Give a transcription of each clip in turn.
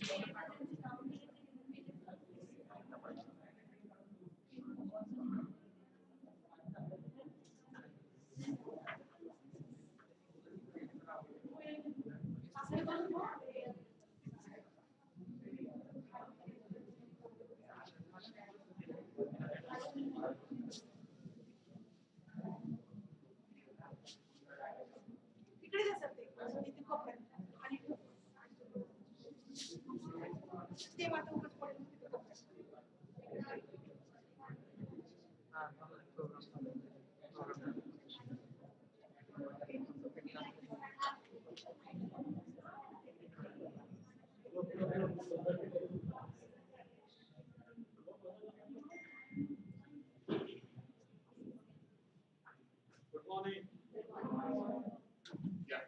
Good morning. Yeah.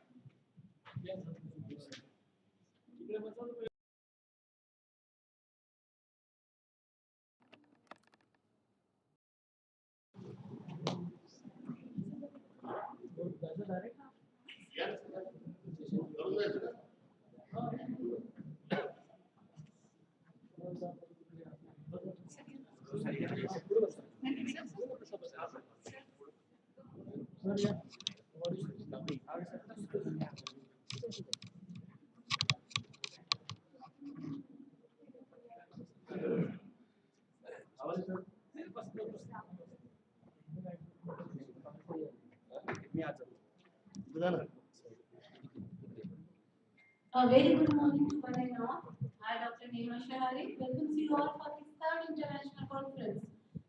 A very good morning to one and all. I, Dr. Neema Shahari, welcomes you all for this third international conference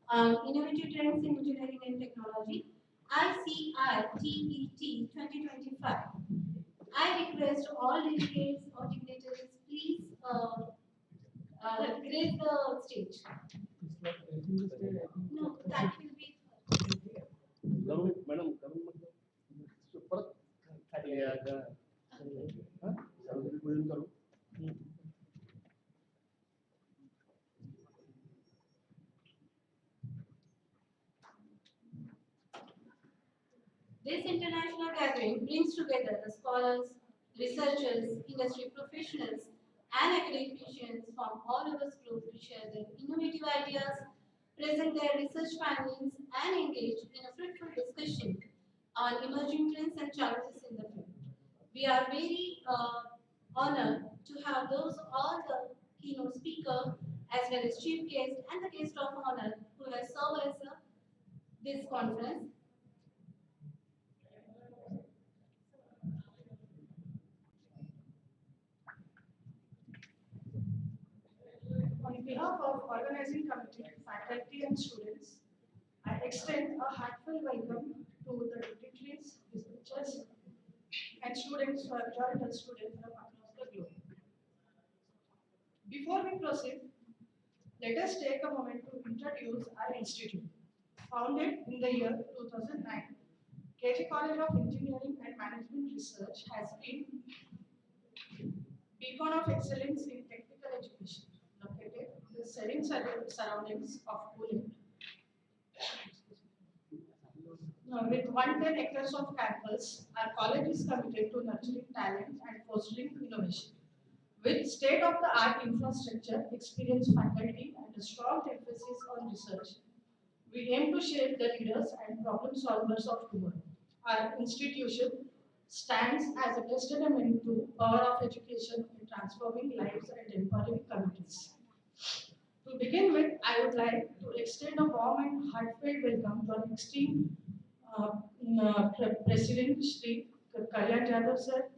on Innovative Trends in Engineering and Technology, ICR-TET 2025. I request all delegates or dignitaries, please grace the stage. No, that will be. Madam, This international gathering brings together the scholars, researchers, industry professionals, and academicians from all over the globe to share their innovative ideas, present their research findings, and engage in a fruitful discussion on emerging trends and challenges in the field. We are very honored to have those all the keynote speaker as well as chief guest and the guest of honor who has served as this conference. On behalf of organizing committee, faculty and students, I extend a heartfelt welcome to the dignitaries, researchers and students who have joined us today from across the globe. Before we proceed, let us take a moment to introduce our institute. Founded in the year 2009, KJ College of Engineering and Management Research has been beacon of excellence in technical education, located in the serene surroundings of Poland. With 110 acres of campus, our college is committed to nurturing talent and fostering innovation. With state-of-the-art infrastructure, experienced faculty, and a strong emphasis on research, we aim to shape the leaders and problem solvers of tomorrow. Our institution stands as a testament to power of education in transforming lives and empowering communities. To begin with, I would like to extend a warm and heartfelt welcome to our esteemed President Shri Kalyan Jadhav sir.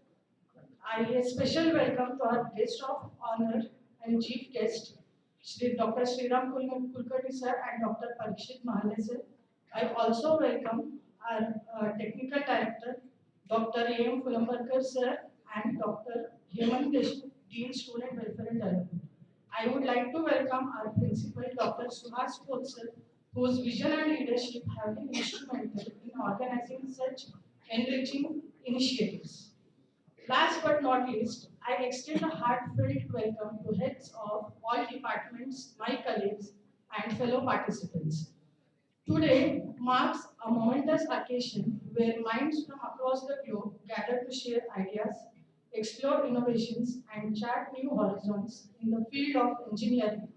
A special welcome to our guest of honor and chief guest, Shri Dr. Sriram Kulkarni sir and Dr. Parikshit Mahalle sir. I also welcome our technical director, Dr. A.M. Fulambarkar sir and Dr. Hemant Deshmukh, Dean Student Welfare and Development. I would like to welcome our principal, Dr. Suhas Koth sir, whose vision and leadership have been instrumental in organizing such enriching initiatives. Last but not least, I extend a heartfelt welcome to heads of all departments, my colleagues, and fellow participants. Today marks a momentous occasion where minds from across the globe gather to share ideas, explore innovations, and chart new horizons in the field of engineering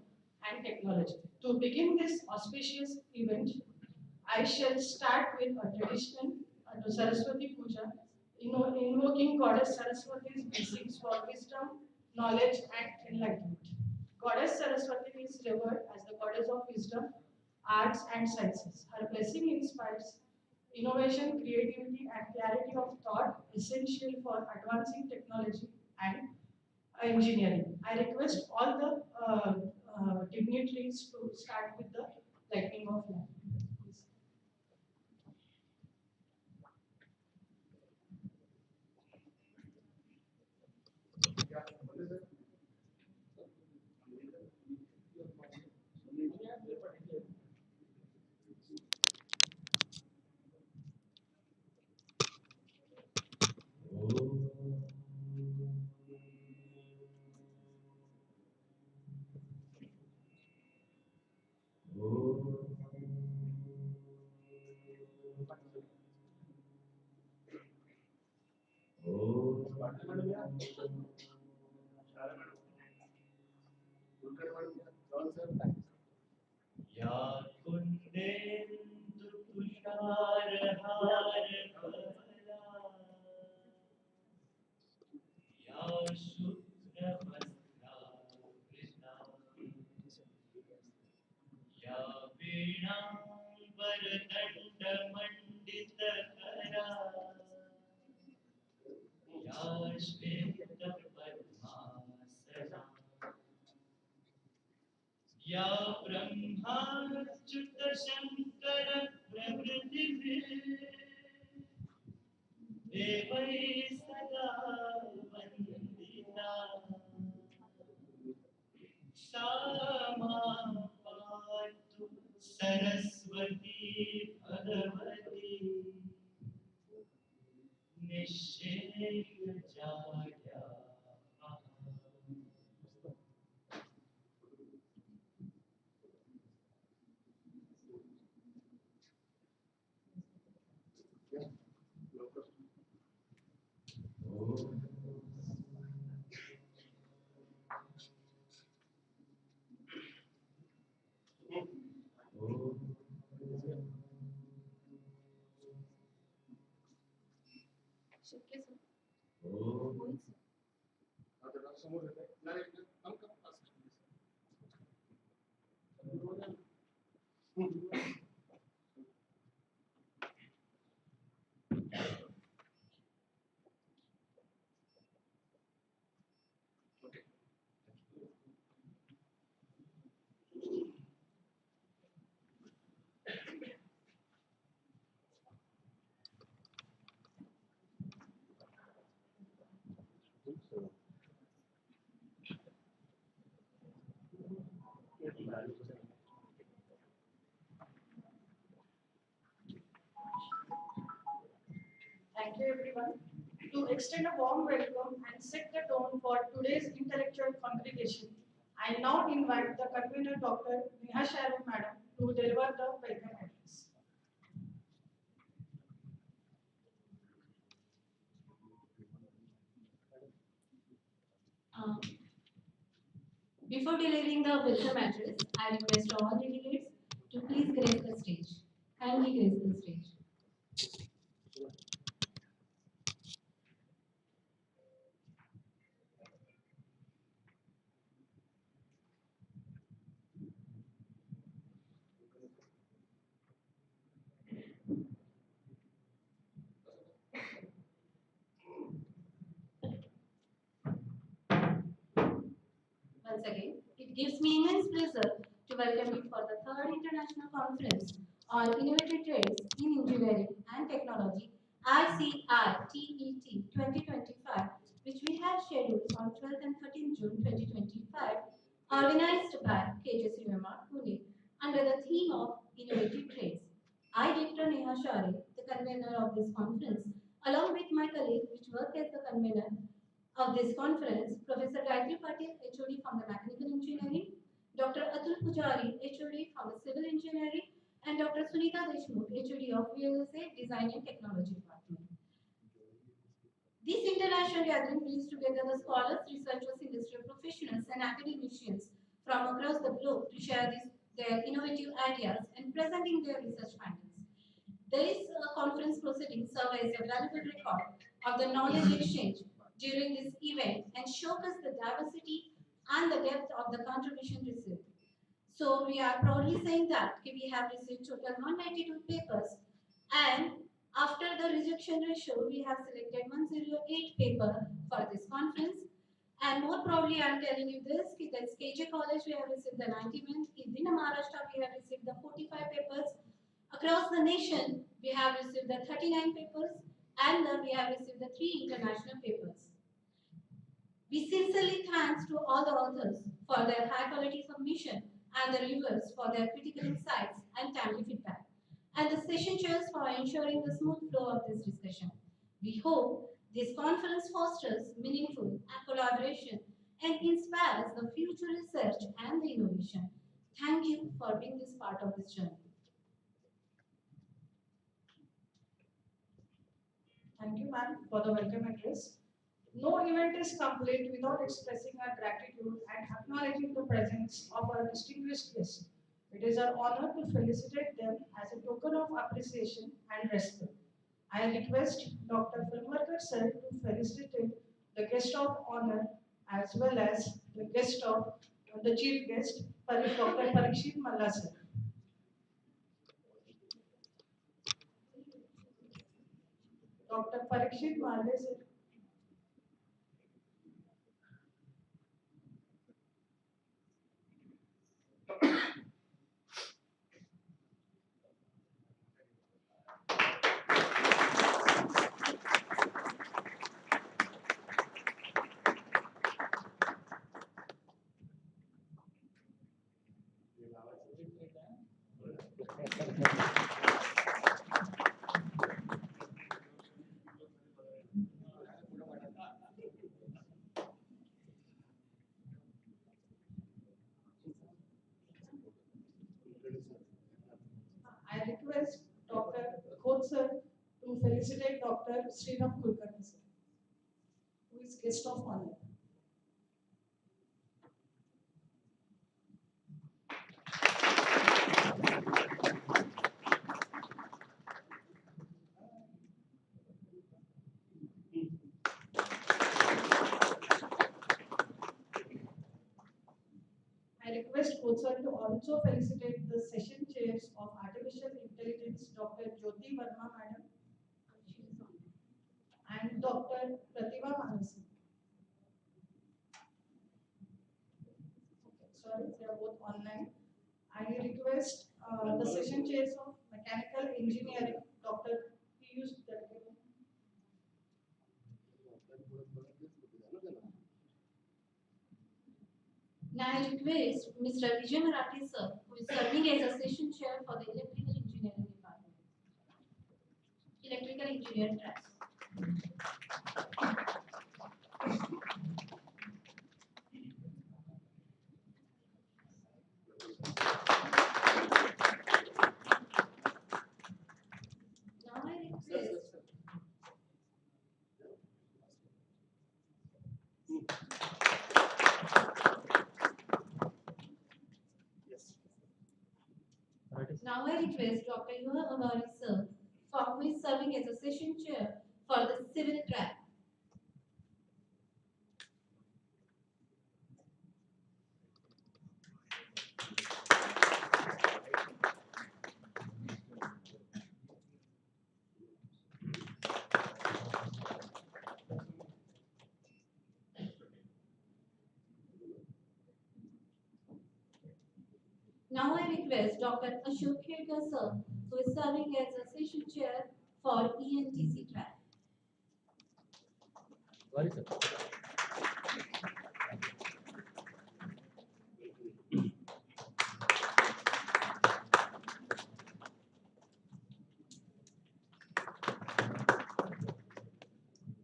and technology. To begin this auspicious event, I shall start with a traditional Saraswati Puja, invoking Goddess Saraswati's blessings for wisdom, knowledge, and enlightenment. Goddess Saraswati is revered as the goddess of wisdom, arts, and sciences. Her blessing inspires innovation, creativity, and clarity of thought essential for advancing technology and engineering. I request all the dignitaries to start with the lightning of lamp. Please. या कुन्देन्दु तुषारहार कमला या शुभ्रवस्त्रावृता या वीणाम्बरदण्डमण्डितकरा या श्वेतपद्मासना या ब्रह्माच्युत शंकर प्रभृतिभिः देवैः सदा वन्दिता सा मां पातु सरस्वती भगवती निःशेषजाड्यापहा। शक्य सर. होईल sir. Thank you, everyone. To extend a warm welcome and set the tone for today's intellectual congregation, I now invite the convener, Dr. Neha Sharon, Madam, to deliver the welcome address. Uh, Before delivering the welcome address, I request all delegates to please grace the stage. Kindly grace the stage. Once again, it gives me immense pleasure to welcome you for the third international conference on innovative trades in engineering and technology, ICITET 2025, which we have scheduled on 12th and 13th June 2025, organized by KJCOEMR Pune under the theme of innovative trades. I, Dr. Neha Share, the convener of this conference, along with my colleague, which work as the convener of this conference, Professor Gayatri Patil, HOD from the Mechanical Engineering, Dr. Atul Pujari, HOD from the Civil Engineering, and Dr. Sunita Deshmukh, HOD of VLSA Design and Technology Department. This international gathering brings together the scholars, researchers, industry professionals, and academicians from across the globe to share their innovative ideas and presenting their research findings. This conference proceeding serves as a valuable record of the knowledge exchange during this event and showcase the diversity and the depth of the contribution received. So we are proudly saying that we have received total 192 papers, and after the rejection ratio, we have selected 108 paper for this conference. And more proudly, I am telling you this, that's KJ College, we have received the 91, in Maharashtra, we have received the 45 papers. Across the nation, we have received the 39 papers, and we have received the 3 international papers. We sincerely thanks to all the authors for their high quality submission and the reviewers for their critical insights and timely feedback, and the session chairs for ensuring the smooth flow of this discussion. We hope this conference fosters meaningful collaboration and inspires the future research and the innovation. Thank you for being this part of this journey. Thank you, ma'am, for the welcome address. No event is complete without expressing our gratitude and acknowledging the presence of our distinguished guests. It is our honor to felicitate them as a token of appreciation and respect. I request Dr. Filmarkar sir to felicitate the guest of honor as well as the guest of the chief guest, Dr. Parikshit Malla sir. Dr. Parikshit Malla sir. I request Dr. Khoth sir to felicitate Dr. Sriram Kulkarni sir, who is guest of honor. I request Khoth sir to also felicitate the session chairs of Artificial Intelligence, Dr. Jyoti Verma madam and Dr. Pratibha Manasi. Sorry, they are both online. I request the session chairs of Mechanical Engineering, Dr. Piyush Gadkari. Now I request Mr. Vijay Marathi sir, who is serving as a session chair for the Electrical Engineering Department. Electrical Engineering Tracks. Now I request Now I request Dr. Yuha Awari sir, who is serving as a session chair for the civil track. Now I request Dr. Ashok Khedkar sir, who is serving as a session chair for ENTC track.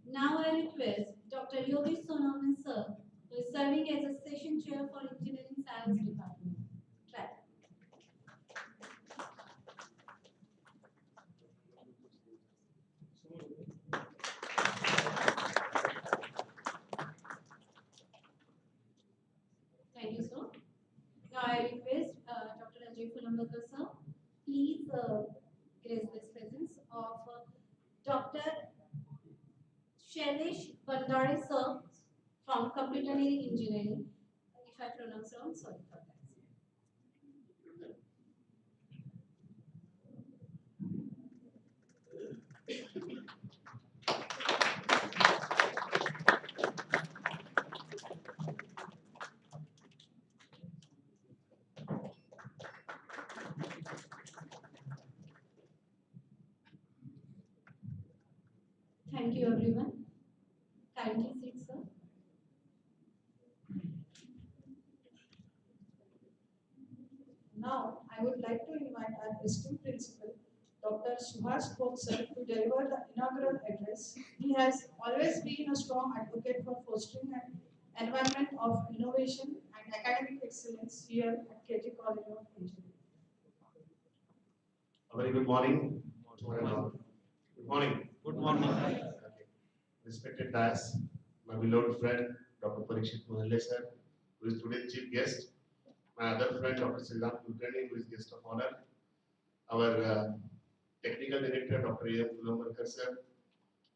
Now I request Dr. Yogesh Sonoman sir, who is serving as a session chair for Engineering Science Department track. Thank you, sir. Now I request Dr. Ajay Kulamkar, sir, please grace this presence of Dr. Shailesh Bandare, sir, from Computer Engineering. If I pronounce wrong, sorry for that. Thank you, everyone. Kindly sit, sir. Now, I would like to invite our esteemed principal, Dr. Subhash Bose sir, to deliver the inaugural address. He has always been a strong advocate for fostering an environment of innovation and academic excellence here at KJ College of Engineering. A very good morning to one and all. Good morning. Good morning. Okay. Respected Dais, my beloved friend Dr. Parikshit sir, who is today's chief guest, my other friend Dr. Sriram Kulkarni, who is guest of honor, our technical director Dr. A.M. sir,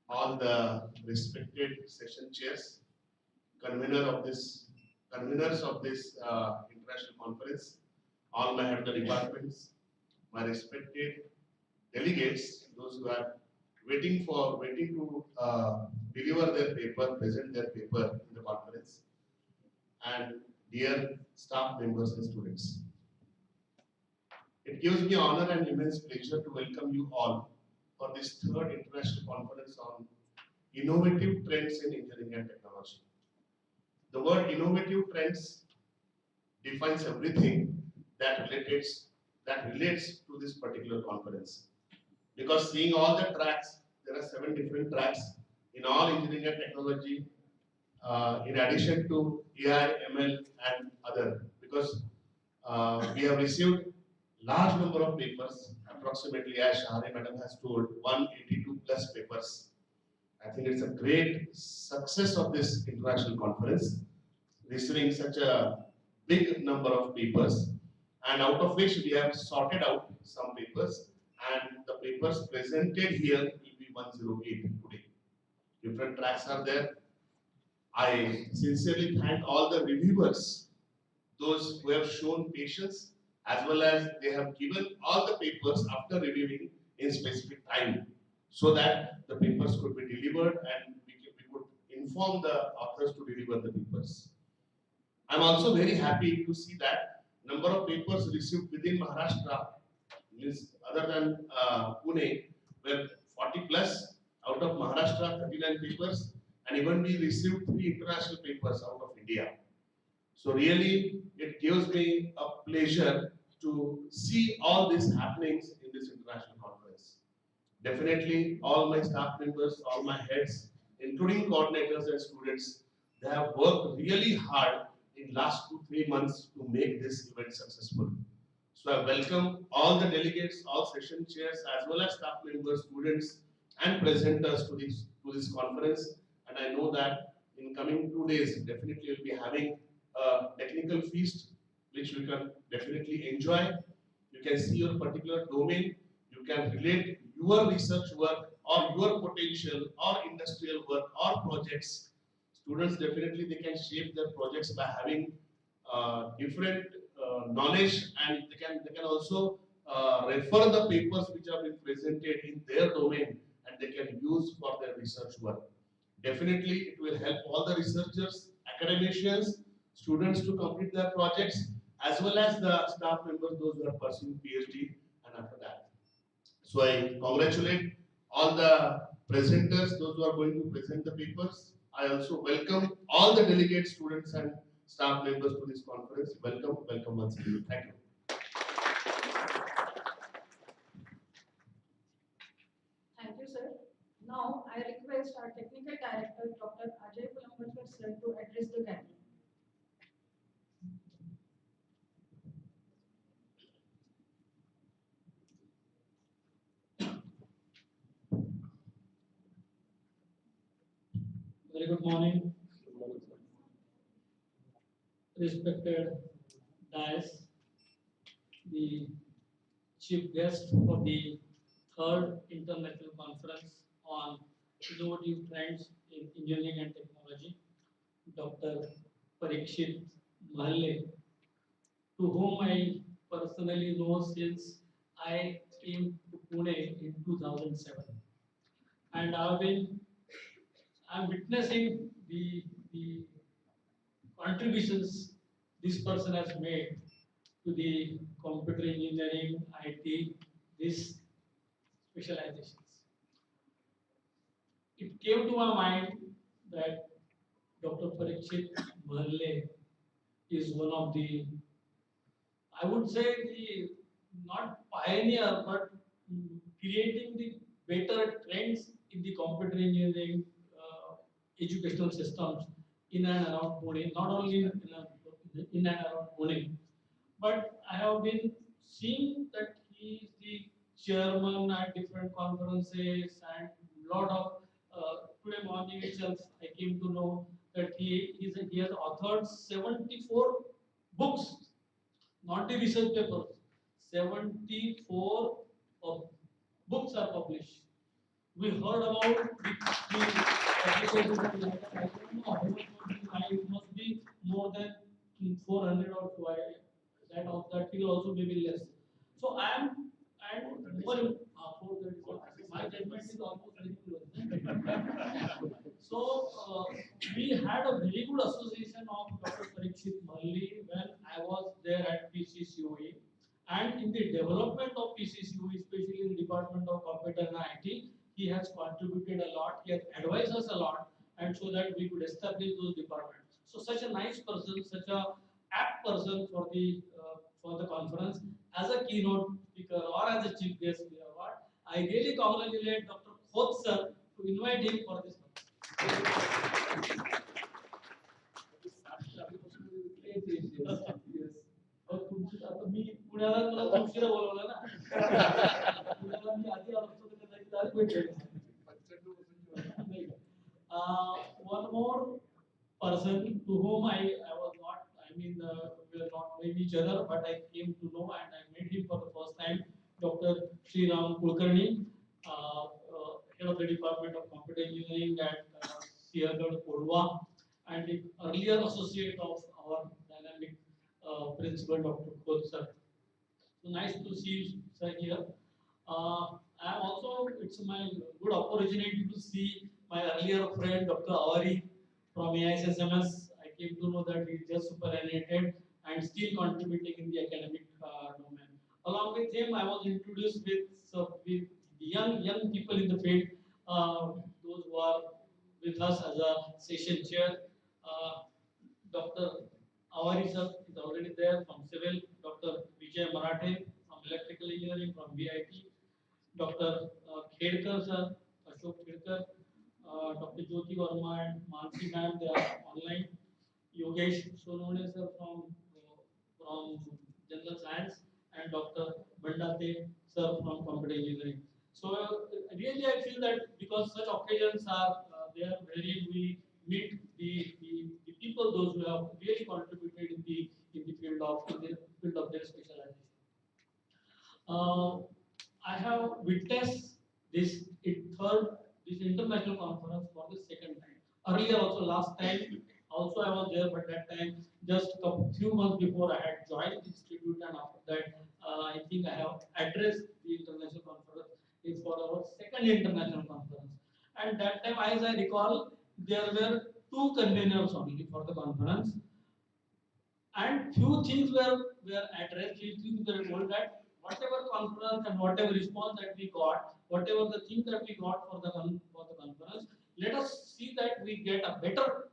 all the respected session chairs, conveners of this international conference, all my head of the departments, my respected delegates, those who are waiting to deliver their paper, present their paper in the conference, and dear staff members and students. It gives me honor and immense pleasure to welcome you all for this third international conference on innovative trends in engineering and technology. The word innovative trends defines everything that relates to this particular conference. Because seeing all the tracks, there are 7 different tracks in all engineering and technology, in addition to AI, ML, and other. Because we have received large number of papers, approximately, as Shahari Madam has told, 182 plus papers. I think it's a great success of this international conference, receiving such a big number of papers, and out of which we have sorted out some papers, and the papers presented here will be 108 today. Different tracks are there. I sincerely thank all the reviewers, those who have shown patience, as well as they have given all the papers after reviewing in specific time, so that the papers could be delivered and we could inform the authors to deliver the papers. I'm also very happy to see that number of papers received within Maharashtra, means other than Pune, were 40 plus. Out of Maharashtra, 39 papers, and even we received 3 international papers out of India. So really, it gives me a pleasure to see all these happenings in this international conference. Definitely, all my staff members, all my heads, including coordinators and students, they have worked really hard in last 2-3 months to make this event successful. So I welcome all the delegates, all session chairs, as well as staff members, students, and presenters to this conference. And I know that in coming 2 days, definitely we'll be having a technical feast, which we can definitely enjoy. You can see your particular domain. You can relate your research work or your potential or industrial work or projects. Students definitely they can shape their projects by having different knowledge, and they can also refer the papers which have been presented in their domain, and they can use for their research work. Definitely, it will help all the researchers, academicians, students to complete their projects, as well as the staff members, those who are pursuing PhD and after that. So I congratulate all the presenters, those who are going to present the papers. I also welcome all the delegates, students, and staff members to this conference. Welcome, welcome once again. Thank you. Thank you, sir. Now, I request our technical director, Dr. Ajay Kulamkar sir, to address the gathering. Very good morning. respected dais, the chief guest for the third international conference on innovative trends in engineering and technology, Dr. Parikshit Mahalle, to whom I personally know since I came to Pune in 2007. And I'm witnessing the contributions this person has made to the computer engineering, IT, these specializations. It came to my mind that Dr. Parikshit Mahalle is one of the, I would say, the not pioneer, but creating the better trends in the computer engineering educational systems in and around Pune, not only in and around Pune, but I have been seeing that he is the chairman at different conferences and lot of today morning itself I came to know that he has authored 74 books, not the research papers. 74 of books are published. We heard about the applications of like, I don't know how much would be high, it must be more than 400 or 2. That will also may be less. So I am and more 437. My judgment is almost very close. So we had a very good association of Dr. Parikshit Malli when I was there at PCCOE. And in the development of PCCOE, especially in the Department of Computer and IT, he has contributed a lot, he has advised us a lot, and so that we could establish those departments. So such a nice person, such a apt person for the conference, as a keynote speaker or as a chief guest we award, I really congratulate Dr. Khoth sir to invite him for this conference. Yes, yes, yes. Yes. आता मी पुण्याला मला उशिरा बोलवलं ना पुण्याला मी आधी आलो असतो तर कदाचित आज भेटले नाही one more person to whom I was not, I mean, we were not knowing each other, but I came to know and I met him for the first time, Dr. Sriram Kulkarni, head of the Department of Computer Engineering at Siagarh, Kodwa, and the earlier associate of our dynamic principal, Dr. Khoth sir. So nice to see you, sir, here. I am also, it's my good opportunity to see my earlier friend, Dr. Awari from AISSMS. I came to know that he is just superannuated and still contributing in the academic domain. Along with him, I was introduced with young people in the field, those who are with us as a session chair. Dr. Awari sir is already there from Civil, Dr. Vijay Marathe from Electrical Engineering from VIT, Dr. Khedkar sir, Ashok Khedkar, Dr. Jyoti Verma and Mansi ma'am, they are online. Yogesh Sonone sir from General Science and Dr. Bandate sir from Computer Engineering. So really I feel that because such occasions are there wherein we meet the people, those who have really contributed in the field of their specialization. I have witnessed this this international conference for the second time. Earlier also last time also I was there, but that time just a few months before I had joined the institute, and after that I think I have addressed the international conference. It's for our second international conference, and that time as I recall there were two conveners only for the conference, and few things were addressed. Few things were told that whatever conference and whatever response that we got, whatever the thing that we got for the conference, let us see that we get a better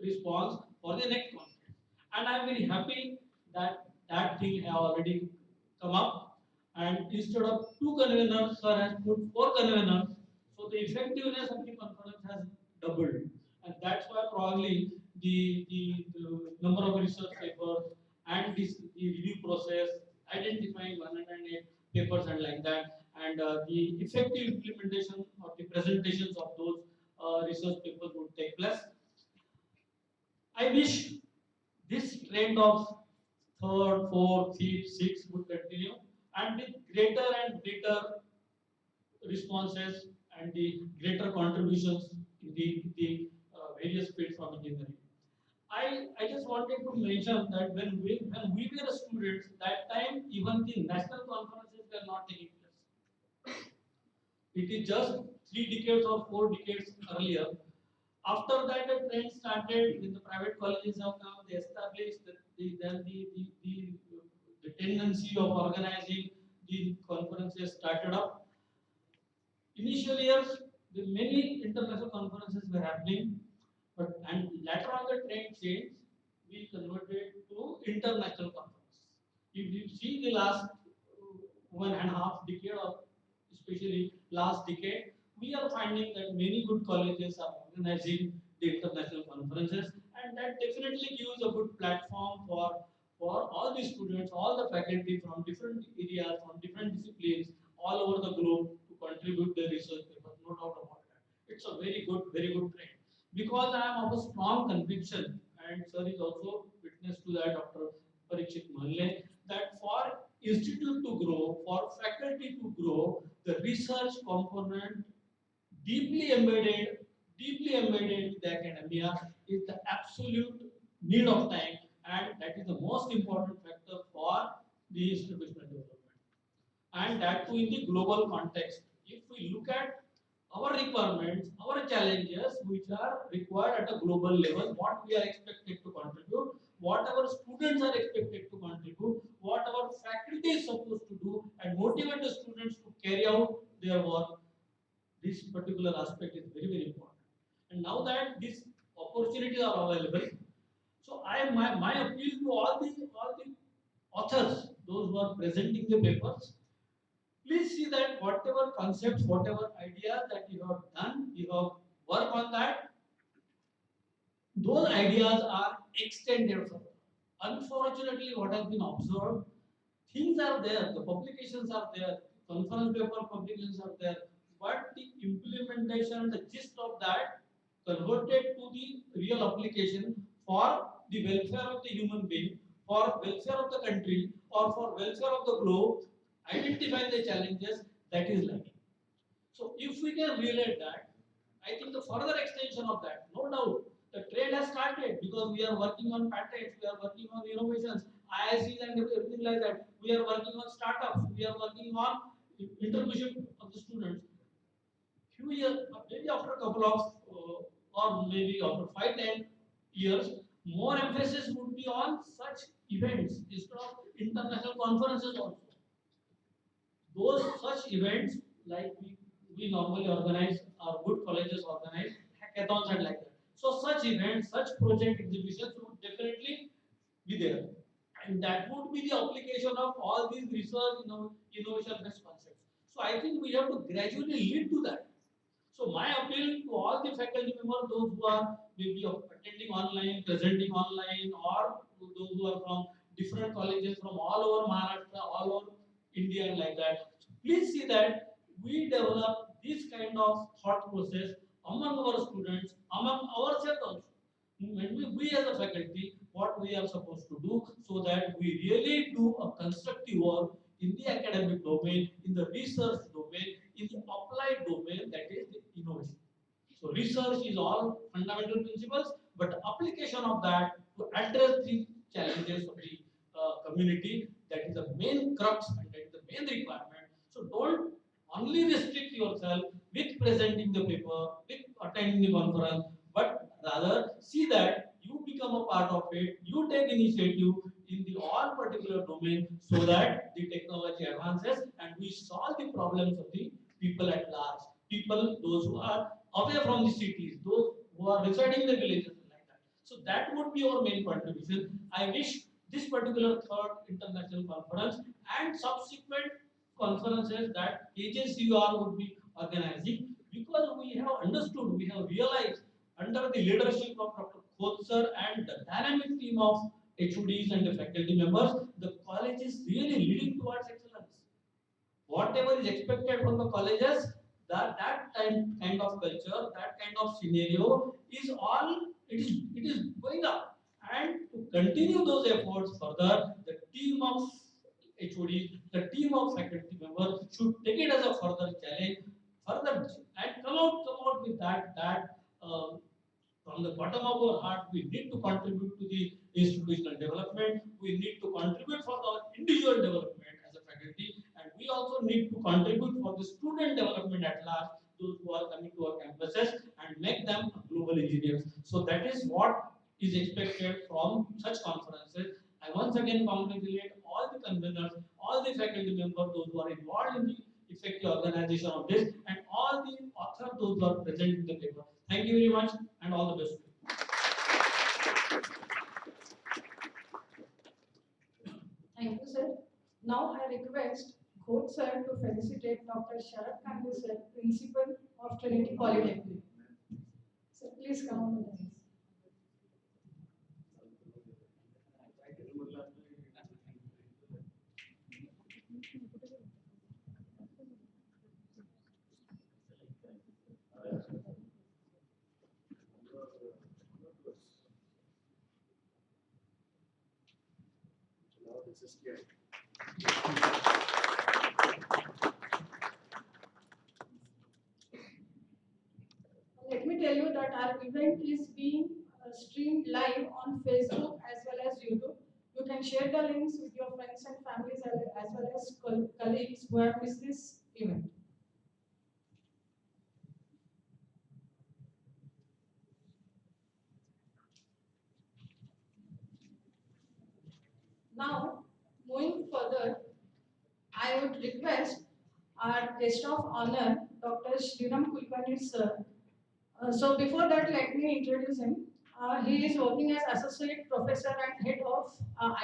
response for the next conference. And I am very happy that that thing have already come up. And instead of two conveners, sir has put four conveners. So the effectiveness of the conference has doubled, and that's why probably the number of research papers and the review process, identifying 108 papers and like that, and the effective implementation of the presentations of those research papers would take place. I wish this trend of third, fourth, fifth, sixth would continue, and with greater and greater responses and the greater contributions in the various fields of engineering. I just wanted to mention that when we were students, that time even the national conferences were not taking place. It is just 3 decades or 4 decades earlier. After that, the trend started when the private colleges have come. They established the tendency of organizing the conferences started up. Initial years, the many international conferences were happening, but and later on the trend changed. We converted to international conferences. If you see the last 1.5 decade, or especially last decade, we are finding that many good colleges are organizing the international conferences, and that definitely gives a good platform for all the students, all the faculty from different areas, from different disciplines, all over the globe to contribute their research papers. No doubt about that. It's a very good trend. Because I am of a strong conviction, and sir is also witness to that, Dr. Parikshit Malle, that for institute to grow, for faculty to grow, the research component deeply embedded, deeply embedded in the academia is the absolute need of time, and that is the most important factor for the institutional development. And that too in the global context. If we look at our requirements, our challenges, which are required at a global level, what we are expected to contribute, what our students are expected to contribute, what our faculty is supposed to do, and motivate the students to carry out their work, this particular aspect is very important. And now that these opportunities are available, so my appeal to all the authors, those who are presenting the papers, please see that whatever concepts, whatever ideas that you have done, you have worked on that, those ideas are extended further. Unfortunately, what has been observed, things are there, the publications are there, conference paper publications are there, but the implementation, the gist of that converted to the real application for the welfare of the human being, for welfare of the country, or for welfare of the globe, identify the challenges, that is lacking. So if we can relate that, I think the further extension of that, no doubt, the trend has started because we are working on patents, we are working on innovations, IICs and everything like that. We are working on startups, we are working on entrepreneurship of the students. Few years, maybe after a couple of, or maybe after 5, 10 years, more emphasis would be on such events instead of international conferences also. Those such events, like we normally organize, our good colleges organize hackathons and like that. So such events, such project exhibitions would definitely be there, and that would be the application of all these research, innovation based concepts. So I think we have to gradually lead to that. So my appeal to all the faculty members, those who are maybe attending online, presenting online, or those who are from different colleges from all over Maharashtra, all over India, and like that, please see that we develop this kind of thought process among our students, among ourselves also. When we as a faculty, what we are supposed to do, so that we really do a constructive work in the academic domain, in the research domain, in the applied domain, that is the innovation. So research is all fundamental principles, but the application of that to address the challenges of the community, that is the main crux and that is the main requirement. So don't only restrict yourself with presenting the paper, with attending the conference, but rather see that you become a part of it, you take initiative in the all particular domain so that the technology advances and we solve the problems of the people at large. People, those who are away from the cities, those who are residing in the villages like that. So that would be our main contribution. I wish this particular third international conference and subsequent conferences that KJCOEMR would be organizing, because we have understood, we have realized under the leadership of Dr. Khoth sir and the dynamic team of HODs and the faculty members, the college is really leading towards excellence. Whatever is expected from the colleges, that kind of culture, that kind of scenario is all, it is going up. And to continue those efforts further, the team of HODs, the team of faculty members should take it as a further challenge, further and come out with that from the bottom of our heart, we need to contribute to the institutional development. We need to contribute for our individual development as a faculty, and we also need to contribute for the student development at large, those who are coming to our campuses, and make them global engineers. So that is what is expected from such conferences. I once again congratulate all the conveners, all the faculty members, those who are involved in the effective organization of this, and all the authors, those who are present in the paper. Thank you very much, and all the best. Thank you, sir. Now I request Ghosh sir to felicitate Dr. Sharad Kante sir, Principal of Trinity Polytechnic. Sir, please come on the dais. Now this is clear. Let me tell you that our event is being streamed live on Facebook as well as YouTube. You can share the links with your friends and families as well as colleagues who have missed this event. Now, moving further, I would request our guest of honor, Dr. Sriram Kulkarni sir. So before that, let me introduce him. He is working as associate professor and head of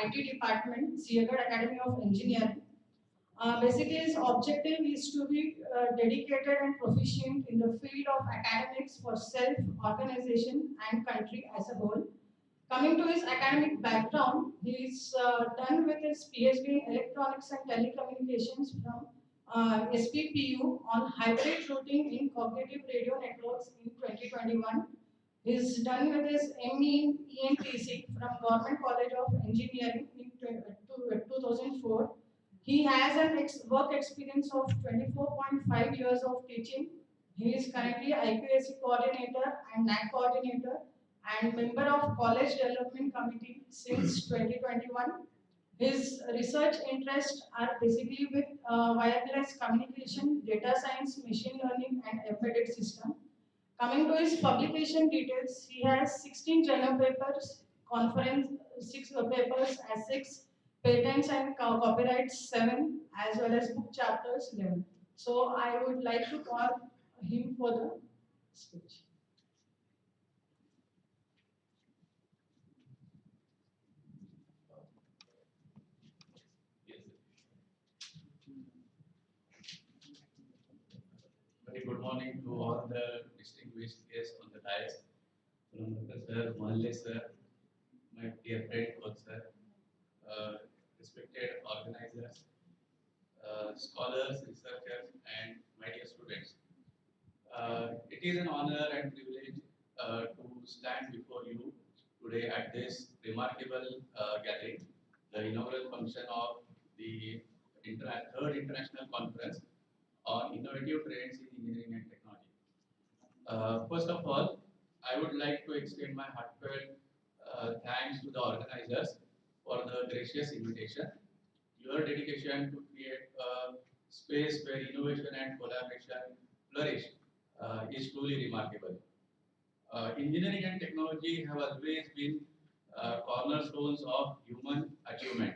IT department, Siagat Academy of Engineering. Basically, his objective is to be dedicated and proficient in the field of academics for self, organization, and country as a whole. Coming to his academic background, he is done with his PhD in Electronics and Telecommunications from SPPU on hybrid routing in cognitive radio networks in 2021. He is done with his ME in ENTC from Government College of Engineering in 2004. He has an work experience of 24.5 years of teaching. He is currently IQAC coordinator and NAC coordinator and member of College Development Committee since 2021. His research interests are basically with wireless communication, data science, machine learning, and embedded system. Coming to his publication details, he has 16 journal papers, conference 6 papers as 6, patents and copyrights 7, as well as book chapters 11. So I would like to call him for the speech. Very good morning to all the distinguished guests on the dais. Pranamkar sir, Mahalle sir, my dear friend Ghosh sir, respected organizers, scholars, researchers, and my dear students. It is an honor and privilege to stand before you today at this remarkable gathering, the inaugural function of the third international conference on innovative trends in engineering and technology. First of all, I would like to extend my heartfelt thanks to the organizers for the gracious invitation. Your dedication to create a space where innovation and collaboration flourish is truly remarkable. Engineering and technology have always been cornerstones of human achievement.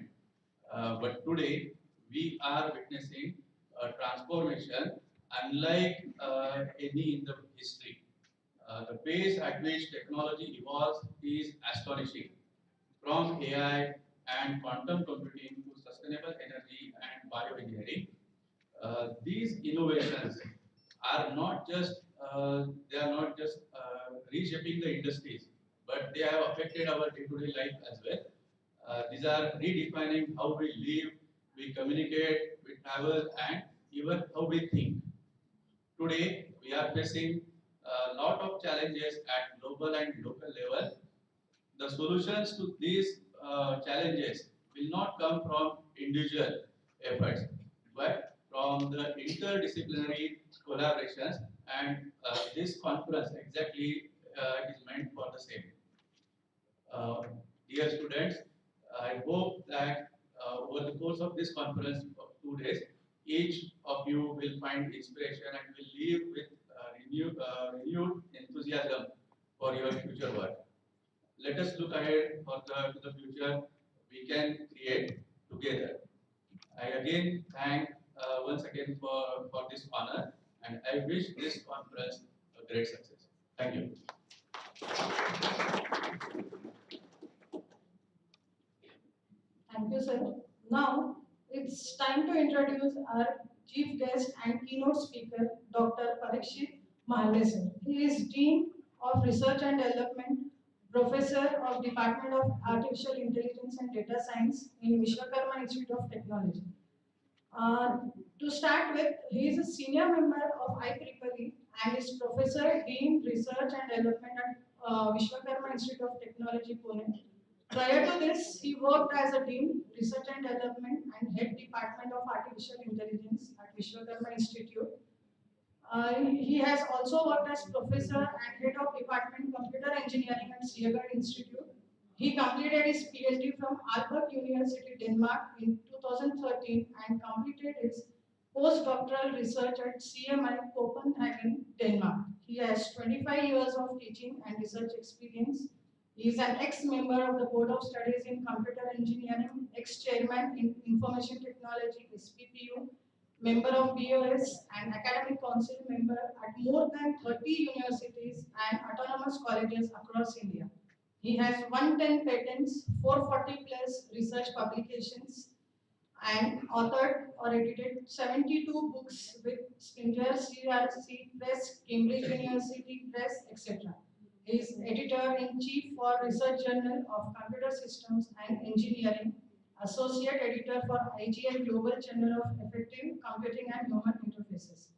But today, we are witnessing a transformation unlike any in the history. The pace at which technology evolves is astonishing. From AI and quantum computing to sustainable energy and bioengineering, these innovations are not just reshaping the industries, but they have affected our day-to-day life as well. These are redefining how we live, we communicate, we travel, and even how we think. Today, we are facing a lot of challenges at global and local level. the solutions to these challenges will not come from individual efforts, but from the interdisciplinary collaborations, and this conference exactly is meant for the same. Uh, Dear students, I hope that over the course of this conference of 2 days, each of you will find inspiration and will leave with renewed enthusiasm for your future work. Let us look ahead to the future we can create together. I again thank once again for this honor, and I wish this conference a great success. Thank you. Thank you, sir. Now, it's time to introduce our chief guest and keynote speaker, Dr. Parikshit Mahalve, sir. He is Dean of Research and Development, Professor of Department of Artificial Intelligence and Data Science in Vishwakarma Institute of Technology. Uh, to start with, he is a senior member of IEEE and is Professor, Dean, Research and Development at Vishwakarma Institute of Technology, Pune. Prior to this, he worked as a Dean, Research and Development and Head Department of Artificial Intelligence at Vishwakarma Institute. He has also worked as Professor and Head of Department Computer Engineering at Siegert Institute. He completed his PhD from Aalborg University, Denmark in 2013 and completed his postdoctoral research at CMI Copenhagen, Denmark. He has 25 years of teaching and research experience. He is an ex-member of the Board of Studies in Computer Engineering, ex-chairman in Information Technology, SPPU, member of BOS and Academic Council member at more than 30 universities and autonomous colleges across India. He has 110 patents, 440 plus research publications, and authored or edited 72 books with Springer, CRC Press, Cambridge University Press, etc. He is editor-in-chief for Research Journal of Computer Systems and Engineering, associate editor for IGI Global Journal of Effective Computing and Human Interfaces.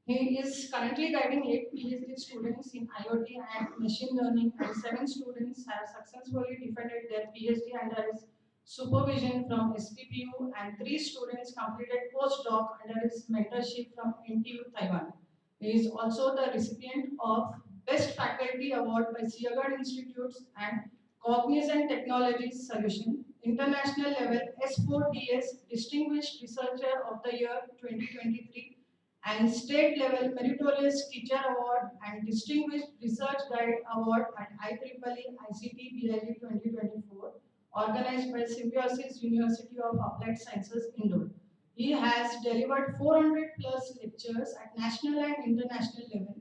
He is currently guiding 8 PhD students in IoT and machine learning, and 7 students have successfully defended their PhD under his supervision from SPPU, and 3 students completed postdoc under his mentorship from NTU Taiwan. He is also the recipient of Best Faculty Award by Siegert Institutes and Cognizant Technologies Solution, International Level S4DS Distinguished Researcher of the Year 2023, and State Level Meritorious Teacher Award and Distinguished Research Guide Award at IEEE ICT BIG 2024, organized by Symbiosis University of Applied Sciences, Indore. He has delivered 400 plus lectures at national and international level.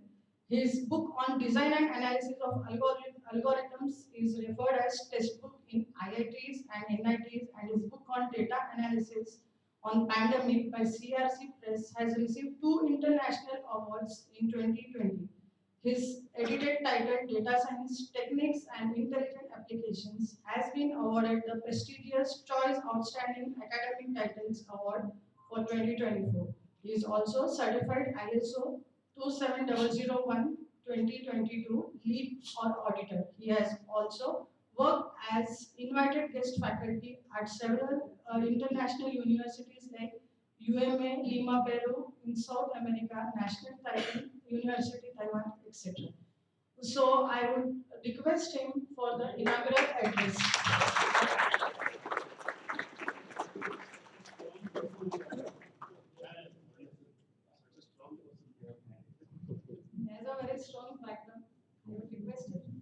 His book on design and analysis of algorithms is referred as textbook in IITs and NITs, and his book on data analysis on pandemic by CRC Press has received 2 international awards in 2020. His edited title Data Science Techniques and Intelligent Applications has been awarded the prestigious Choice Outstanding Academic Titles Award for 2024. He is also certified ISO 27001 2022 lead or auditor. He has also worked as invited guest faculty at several international universities like UMA, Lima, Peru, in South America, National Taiwan University, Taiwan, etc. So I would request him for the inaugural address. He has a very strong background. I would request him.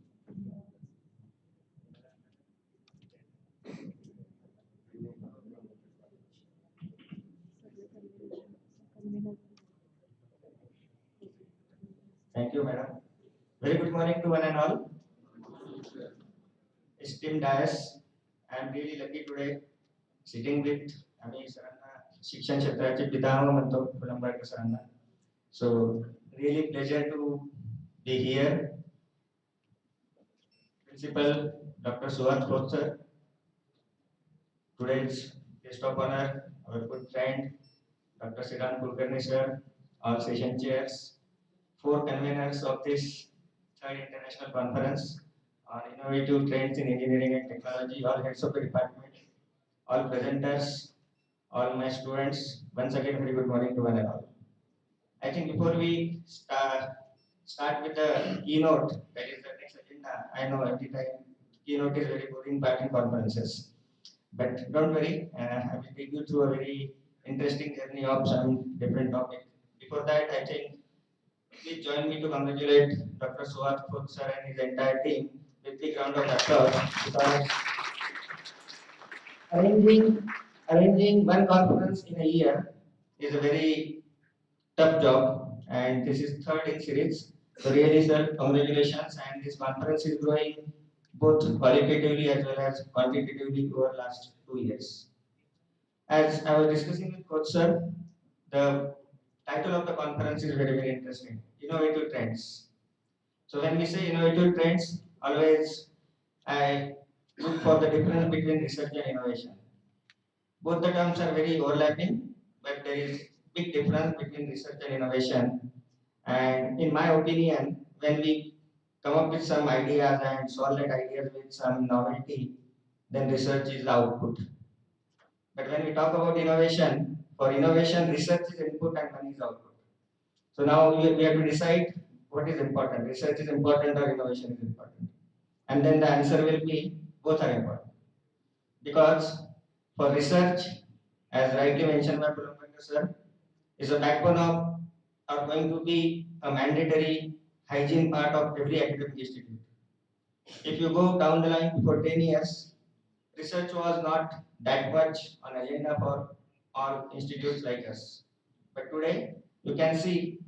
Thank you, madam. Very good morning to one and all. Esteemed Dias, I am really lucky today sitting with आम्ही सरांना शिक्षण क्षेत्राचे पितामह म्हणतो फुलंबरकर सरांना. So really pleasure to be here. Principal Dr. Suhat Khoth sir, today's guest of honor, our good friend Dr. Sriram Kulkarni sir, all session chairs, four conveners of this third international conference on innovative trends in engineering and technology, all heads of the department, all presenters, all my students. Once again, very good morning to one and all. I think before we start with the keynote, that is the next agenda. I know every time keynote is very boring part in conferences, but don't worry, I will take you through a very interesting journey of some different topic. Before that, I think please join me to congratulate Dr. Suhat Khod sir and his entire team with big round of applause because arranging arranging one conference in a year is a very tough job, and this is third in series. So really, sir, congratulations! And this conference is growing both qualitatively as well as quantitatively over last 2 years. As I was discussing with Coach sir, the title of the conference is very interesting. Innovative trends. So when we say innovative trends, always I look for the difference between research and innovation. Both the terms are very overlapping, but there is big difference between research and innovation. And in my opinion, when we come up with some ideas and solve that ideas with some novelty, then research is the output. But when we talk about innovation, for innovation, research is input and money is output. So now we have to decide what is important. Research is important or innovation is important. And then the answer will be both are important. Because for research, as rightly mentioned by Pulambankar sir, is a backbone of are going to be a mandatory hygiene part of every academic institute. If you go down the line for 10 years, research was not that much on agenda for all institutes like us. But today, you can see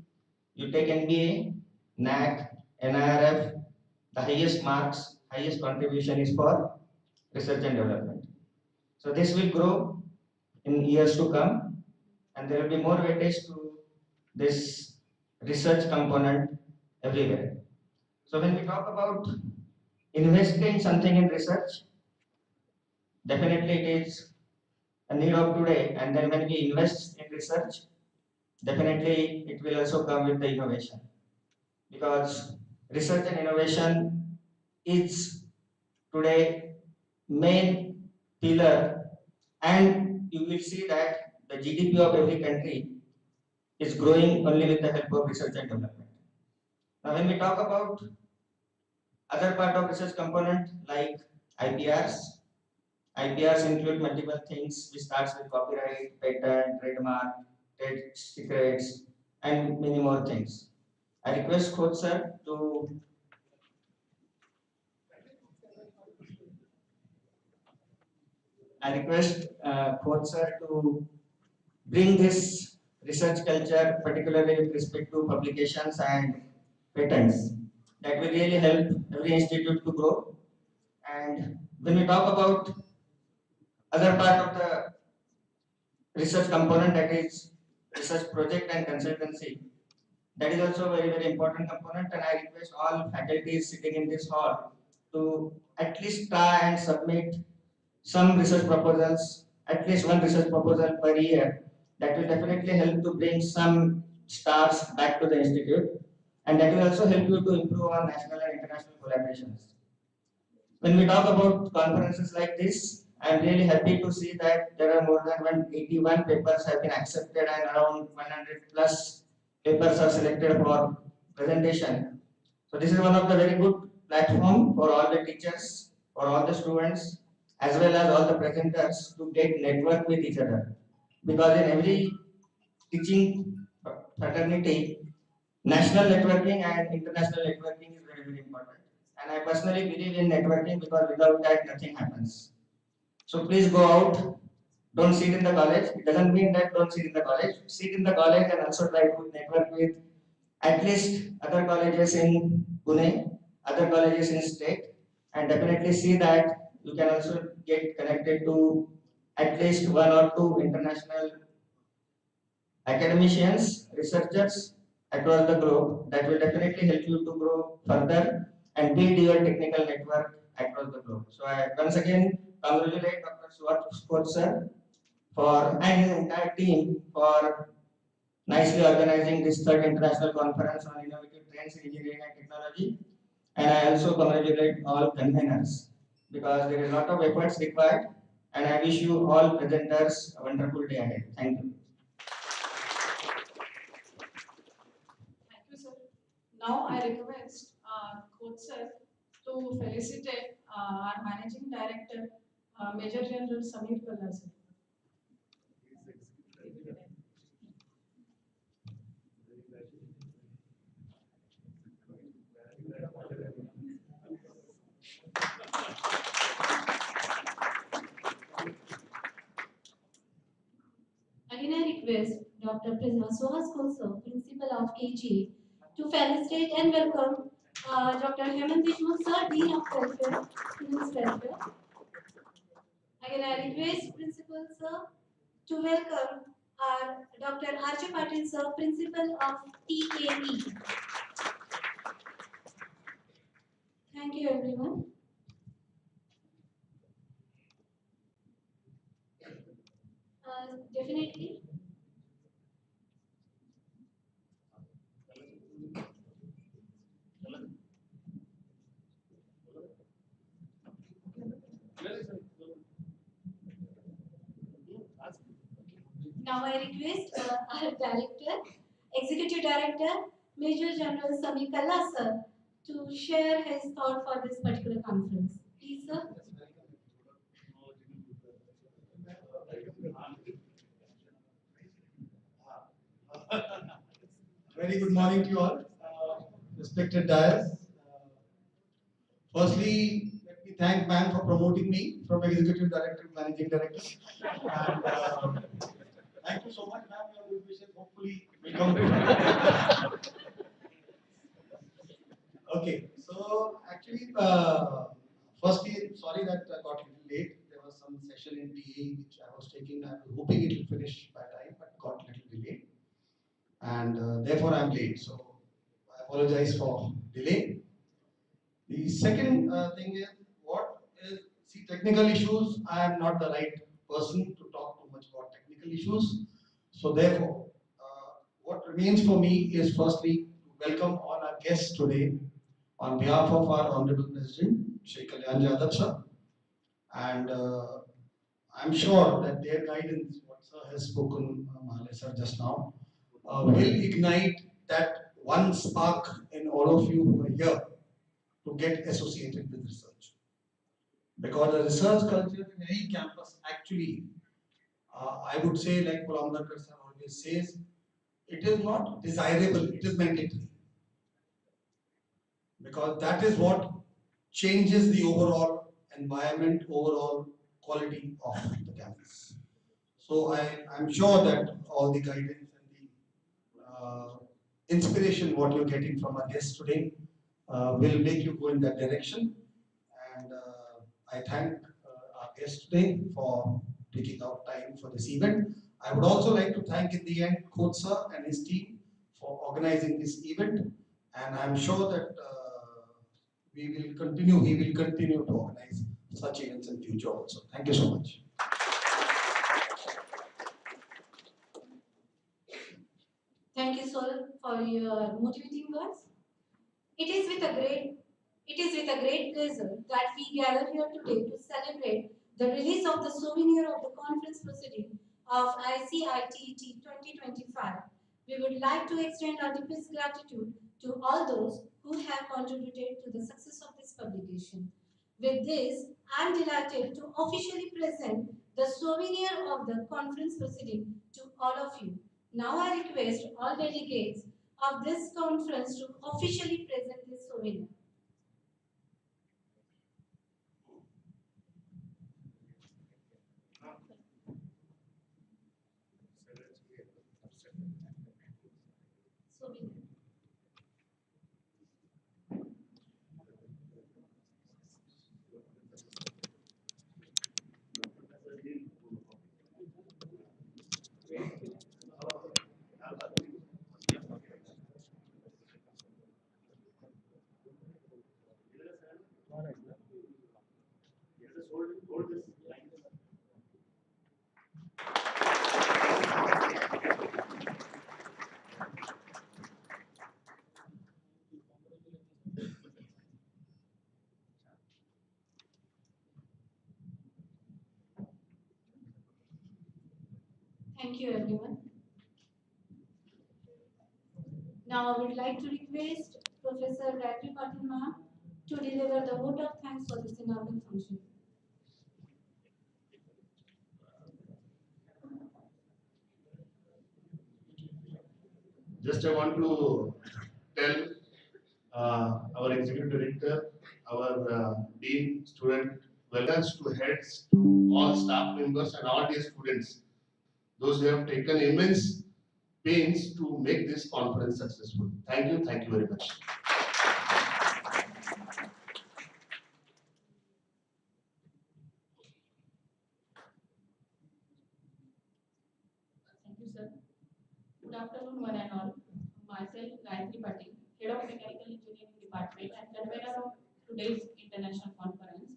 you take NBA, NAC, NIRF, the highest marks, highest contribution is for research and development. So this will grow in years to come, and there will be more weightage to this research component everywhere. So when we talk about investing something in research, definitely it is a need of today. And then when we invest in research, definitely it will also come with the innovation. Because research and innovation is today main pillar, and you will see that the GDP of every country is growing only with the help of research and development. Now when we talk about other part of research component like IPRs, IPRs include multiple things which starts with copyright, patent, trademark, trade secrets, and many more things. I request Coach sir to Coach sir to bring this research culture, particularly with respect to publications and patents. That will really help every institute to grow. And when we talk about other part of the research component, that is research project and consultancy, that is also a very important component, and I request all faculties sitting in this hall to at least try and submit some research proposals, at least one research proposal per year. That will definitely help to bring some stars back to the institute, and that will also help you to improve on national and international collaborations. When we talk about conferences like this, I am really happy to see that there are more than 181 papers have been accepted and around 100 plus papers are selected for presentation. So this is one of the very good platform for all the teachers, for all the students, as well as all the presenters to get network with each other. Because in every teaching fraternity, national networking and international networking is very important. And I personally believe in networking because without that, nothing happens. So please go out. Don't sit in the college. It doesn't mean that don't sit in the college. Sit in the college and also try to network with at least other colleges in Pune, other colleges in state, and definitely see that you can also get connected to at least one or two international academicians, researchers across the globe. That will definitely help you to grow further and build your technical network across the globe. So I once again congratulate Dr. Swat Scott sir for and his entire team for nicely organizing this third international conference on innovative trends in engineering and technology. And I also congratulate all conveners because there is a lot of efforts required. And I wish you all presenters a wonderful day ahead. Thank you. Thank you, sir. Now I request Coach sir to felicitate our Managing Director, Major General Samir Kalla sir. Again, I request Dr. Suhas Koso, Principal of KJ, to felicitate and welcome Dr. Hemant Deshmukh, Sir, Dean of Welfare, Students Welfare. Again, I request Principal Sir to welcome our Dr. R.J. Patil, Sir, Principal of TAE. Thank you, everyone. Definitely. Now I request our Director, Executive Director, Major General Samir Kalla sir, to share his thought for this particular conference. Please, sir. Very good morning to you all, respected dais. Firstly, let me thank Man for promoting me from Executive Director to Managing Director. And thank you so much, ma'am. Your good wishes hopefully will come true. Okay, so actually, firstly, sorry that I got a little late. There was some session in TA which I was taking. I was hoping it will finish by time, but got a little delayed. And therefore I'm late. So I apologize for delay. The second thing is technical issues. I am not the right person to talk too much about technical issues. So therefore, what remains for me is firstly to welcome all our guests today on behalf of our Honorable President, Shri Kalyan Jadhav sir. And I'm sure that their guidance, what sir has spoken, Mahalay sir just now, will ignite that one spark in all of you who are here to get associated with research. Because the research culture in any campus actually, I would say, like Pulamdakar sir always says, it is not desirable, it is mandatory. Because that is what changes the overall environment, overall quality of the campus. So I'm sure that all the guidance and the inspiration what you're getting from our guests today will make you go in that direction. And I thank our guests today for taking out time for this event. I would also like to thank in the end Coach sir and his team for organizing this event. And I'm sure that he will continue to organize such events in future also. Thank you so much. Thank you, sir, for your motivating words. It is with a great pleasure that we gather here today to celebrate the release of the souvenir of the conference proceeding of ICITT 2025. We would like to extend our deepest gratitude to all those who have contributed to the success of this publication. With this, I am delighted to officially present the souvenir of the conference proceeding to all of you. Now I request all delegates of this conference to officially present this souvenir. Souvenir. Thank you, everyone. Now I would like to request Professor Gayatri Patil ma'am to deliver the vote of thanks for this inaugural function. Just I want to tell our executive director, our dean, student, wellness to heads, all staff members and all dear students, those who have taken immense pains to make this conference successful. Thank you very much. Thank you, sir. Good afternoon, one and all. Myself, Gayatri Patil, Head of Mechanical Engineering Department and convener of today's international conference.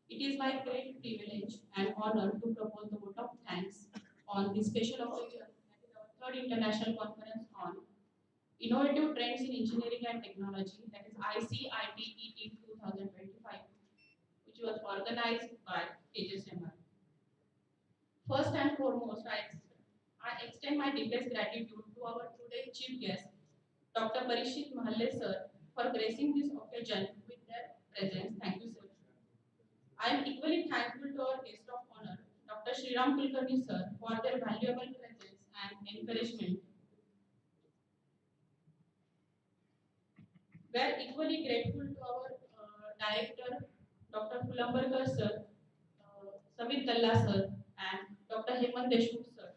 It is my great privilege and honor to propose the vote of thanks on this special occasion, that is our third international conference on innovative trends in engineering and technology, that is ICITET 2025, which was organized by KJCOEMR. First and foremost, I extend my deepest gratitude to our today's chief guest, Dr. Parishit Mahalle sir, for gracing this occasion with their presence. Thank you, sir. I am equally thankful to our guest of honor, Dr. Sriram Kulkarni sir, for their valuable presence and encouragement. We are equally grateful to our director, Dr. Kulambarkar sir, Samit Dalla sir, and Dr. Hemant Deshmukh sir,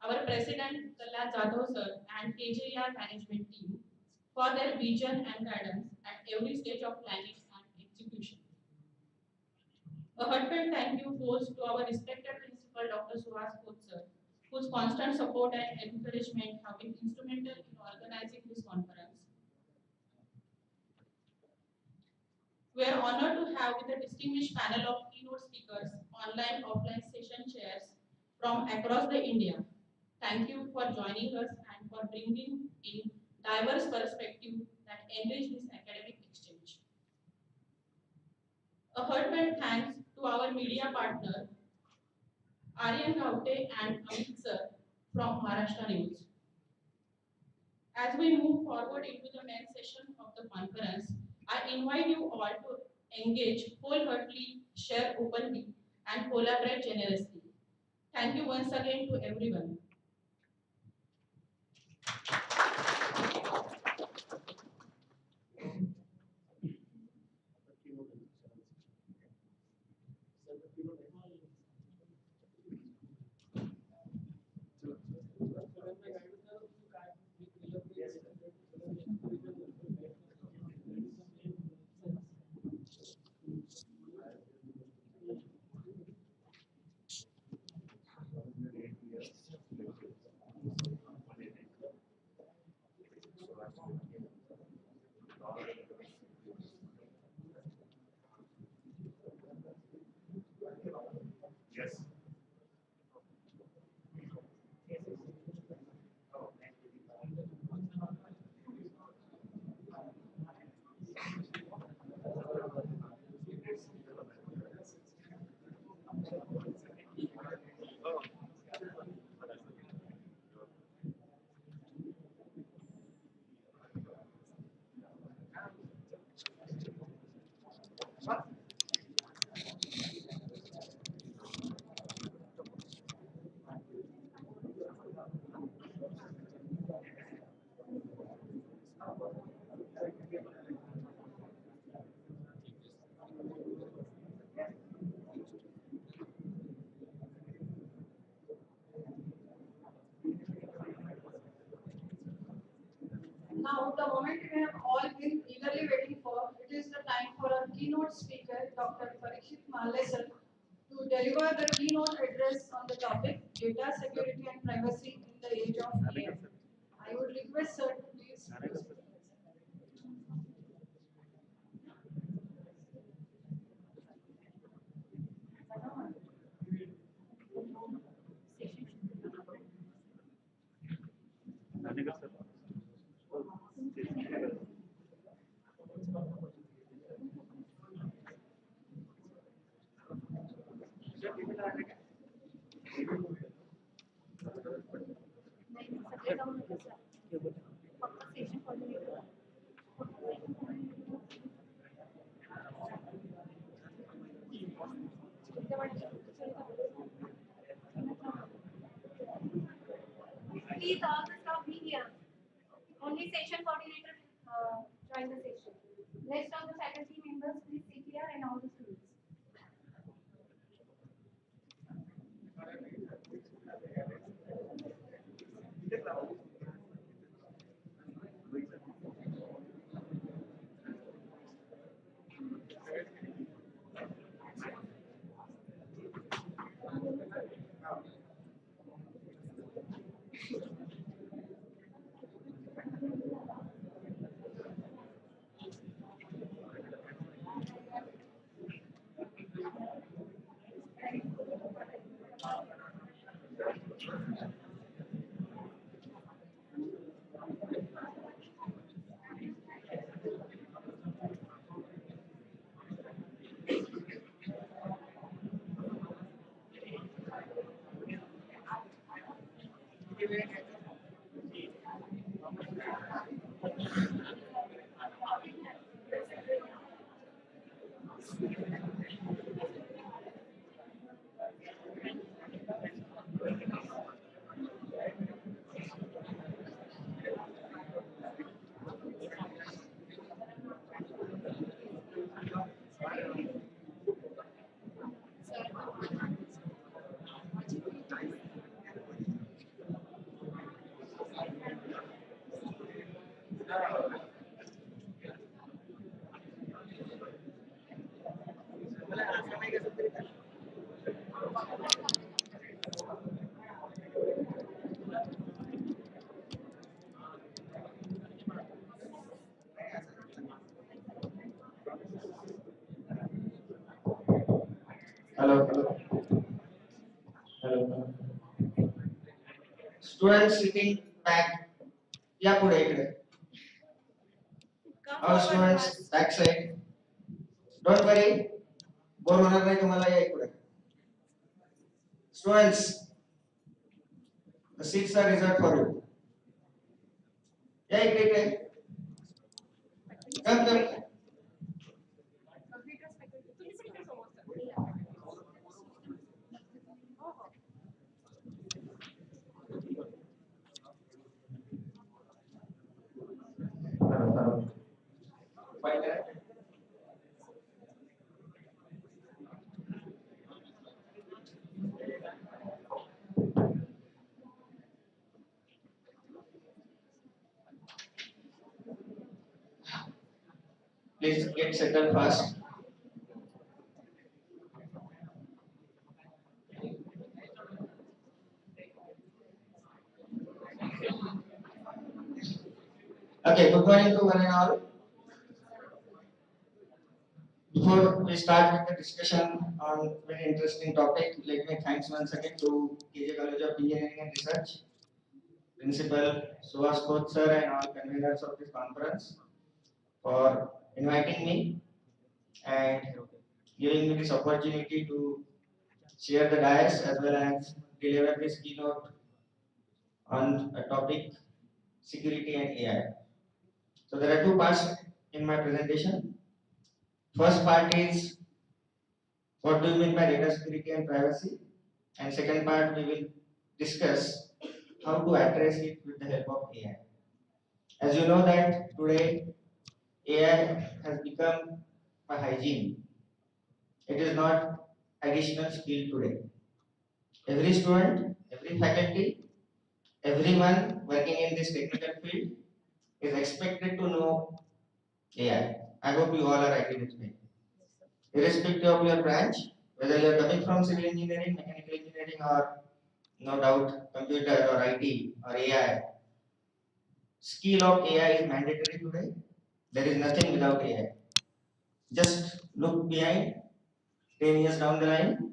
our president, Kalla Jadhav sir, and KJR management team for their vision and guidance at every stage of planning and execution. A heartfelt thank you goes to our respected principal, Dr. Suhas Khote sir, whose constant support and encouragement have been instrumental in organizing this conference. We are honored to have with a distinguished panel of keynote speakers, online, offline session chairs from across the India. Thank you for joining us and for bringing in diverse perspectives that enrich this academic exchange. A heartfelt thanks to our media partner, Aryan Gaute and Amit sir from Maharashtra News. As we move forward into the main session of the conference, I invite you all to engage wholeheartedly, share openly, and collaborate generously. Thank you once again to everyone. Yes. Now, the moment we have all been eagerly waiting for, it is the time for our keynote speaker, Dr. Parishit Mahalle sir, to deliver the keynote address on the topic Data Security and Privacy in the Age of AI. I would request sir to please proceed. Please all the staff be here. Only session coordinator join the session. Rest of the faculty members please sit here and all the students. Hello, hello, hello. Students sitting back. या पुढे इकडे. Our students back side. Don't worry. Bore होणार नाही तुम्हाला या इकडे. Students, the seats are reserved for you. या इकडे इकडे. Come, come. Please get settled fast. Okay, good morning to one and all. Before we start with the discussion on very interesting topic, let me thanks once again to KJ College of Engineering and Research, Principal Suhas Koch sir and all conveners of this conference for inviting me and giving me this opportunity to share the dais as well as deliver this keynote on a topic security and AI. So there are two parts in my presentation. First part is what do you mean by data security and privacy, and second part we will discuss how to address it with the help of AI. As you know that today AI has become a hygiene. It is not additional skill today. Every student, every faculty, everyone working in this technical field is expected to know AI. I hope you all are agree with me. Irrespective of your branch, whether you are coming from civil engineering, mechanical engineering, or no doubt computer or IT or AI, skill of AI is mandatory today. There is nothing without AI. Just look behind 10 years down the line.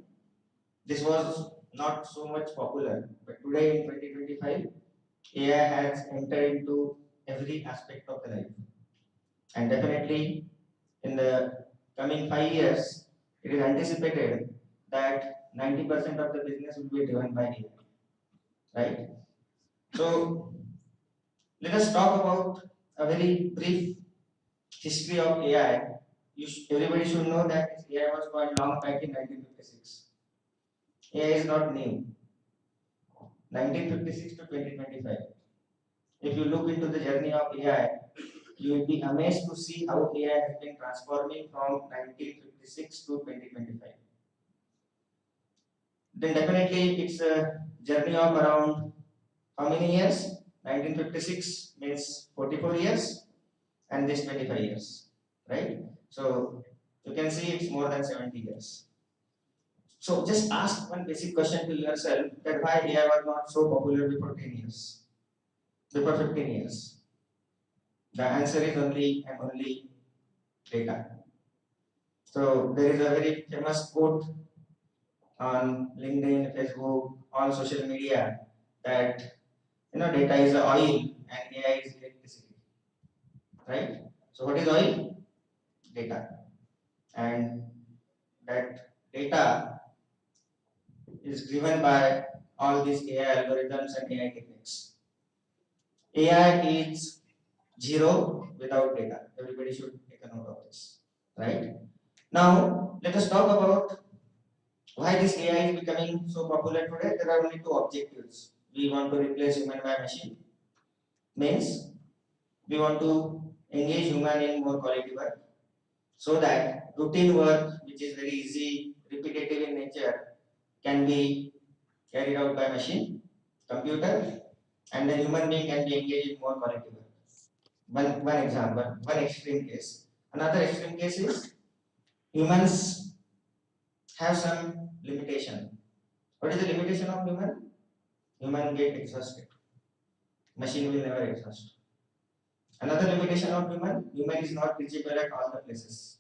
This was not so much popular, but today in 2025, AI has entered into every aspect of the life. And definitely in the coming 5 years, it is anticipated that 90% of the business will be driven by AI. Right? So let us talk about a very brief history of AI. Everybody should know that AI was quite long back in 1956. AI is not new. 1956 to 2025. If you look into the journey of AI, you will be amazed to see how AI has been transforming from 1956 to 2025. Then definitely it's a journey of around how many years? 1956 means 44 years and this 25 years, right? So you can see it's more than 70 years. So just ask one basic question to yourself that why AI was not so popular before 10 years, before 15 years. The answer is only and only data. So there is a very famous quote on LinkedIn, Facebook, all social media that data is oil and AI is electricity, right? So what is oil? Data, and that data is driven by all these AI algorithms and AI techniques. AI is zero without data. Everybody should take a note of this, right? Now let us talk about why this AI is becoming so popular today. There are only two objectives. We want to replace human by machine. Means we want to engage human in more quality work so that routine work, which is very easy, repetitive in nature, can be carried out by machine, computer, and the human being can be engaged in more quality work. One example, one extreme case. Another extreme case is humans have some limitation. What is the limitation of human? Human get exhausted. Machine will never exhaust. Another limitation of human is not reachable at all the places.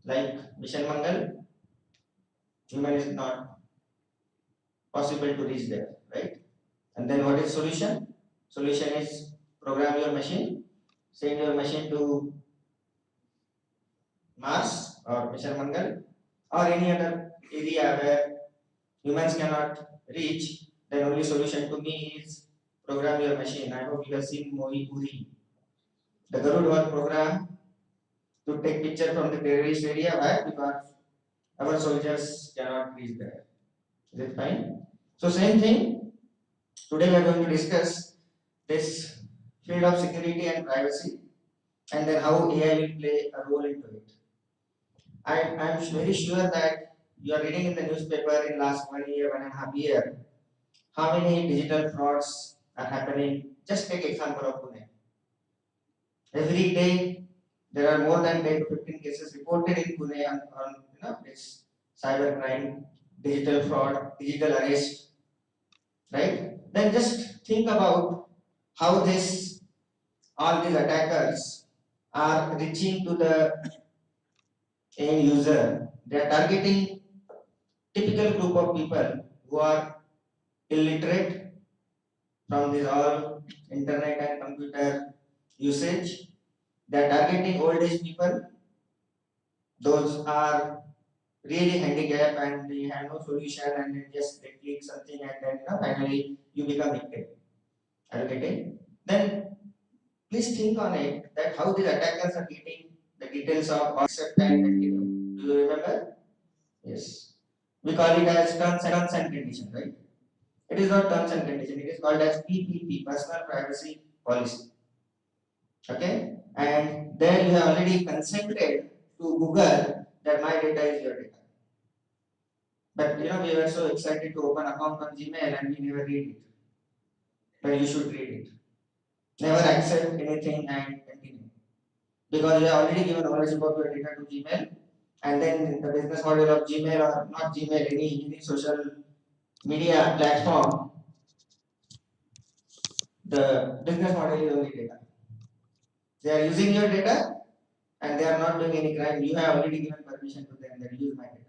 Like Mission Mangal, human is not possible to reach there, right? And then what is solution? Solution is program your machine, send your machine to Mars or Mission Mangal or any other area where humans cannot reach. Then only solution to me is program your machine. I hope you have seen movie Uri. The Garud was programmed to take picture from the terrorist area. Why? Because our soldiers cannot reach there. Is it fine? So same thing. Today we are going to discuss this field of security and privacy, and then how AI will play a role into it. I am very sure that you are reading in the newspaper in last 1 year, 1.5 year, how many digital frauds are happening. Just take example of Pune. Every day there are more than 10 to 15 cases reported in Pune on this cyber crime, digital fraud, digital arrest, right? Then just think about how all these attackers are reaching to the end user. They are targeting typical group of people who are illiterate from this all internet and computer usage. They are targeting old age people. Those are really handicapped and they have no solution, and then just they click something and then finally you become victim. Are you getting? Then please think on it that how these attackers are getting the details of accept and continue. Do you remember? Yes. We call it as terms and conditions, right? It is not terms and conditions. It is called as PPP, Personal Privacy Policy. Okay? And there you have already consented to Google that my data is your data. But we were so excited to open account on Gmail and we never read it. But you should read it. Never accept anything and continue. Because you have already given ownership of your data to Gmail, and then the business model of Gmail or not Gmail, any social media platform, the business model is only data. They are using your data and they are not doing any crime. You have already given permission to them that use my data.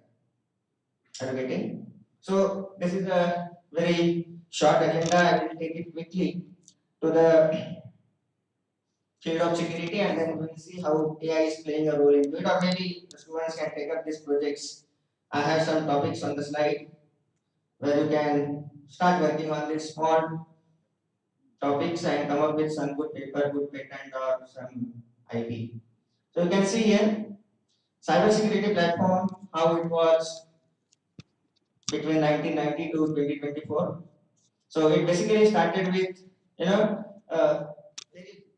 Are you getting? So this is a very short agenda. I will take it quickly to the field of security, and then we will see how AI is playing a role into it, or maybe the students can take up these projects. I have some topics on the slide where you can start working on this small topics and come up with some good paper, good patent or some IP. So you can see here, cybersecurity platform, how it was between 1990 to 2024. So it basically started with,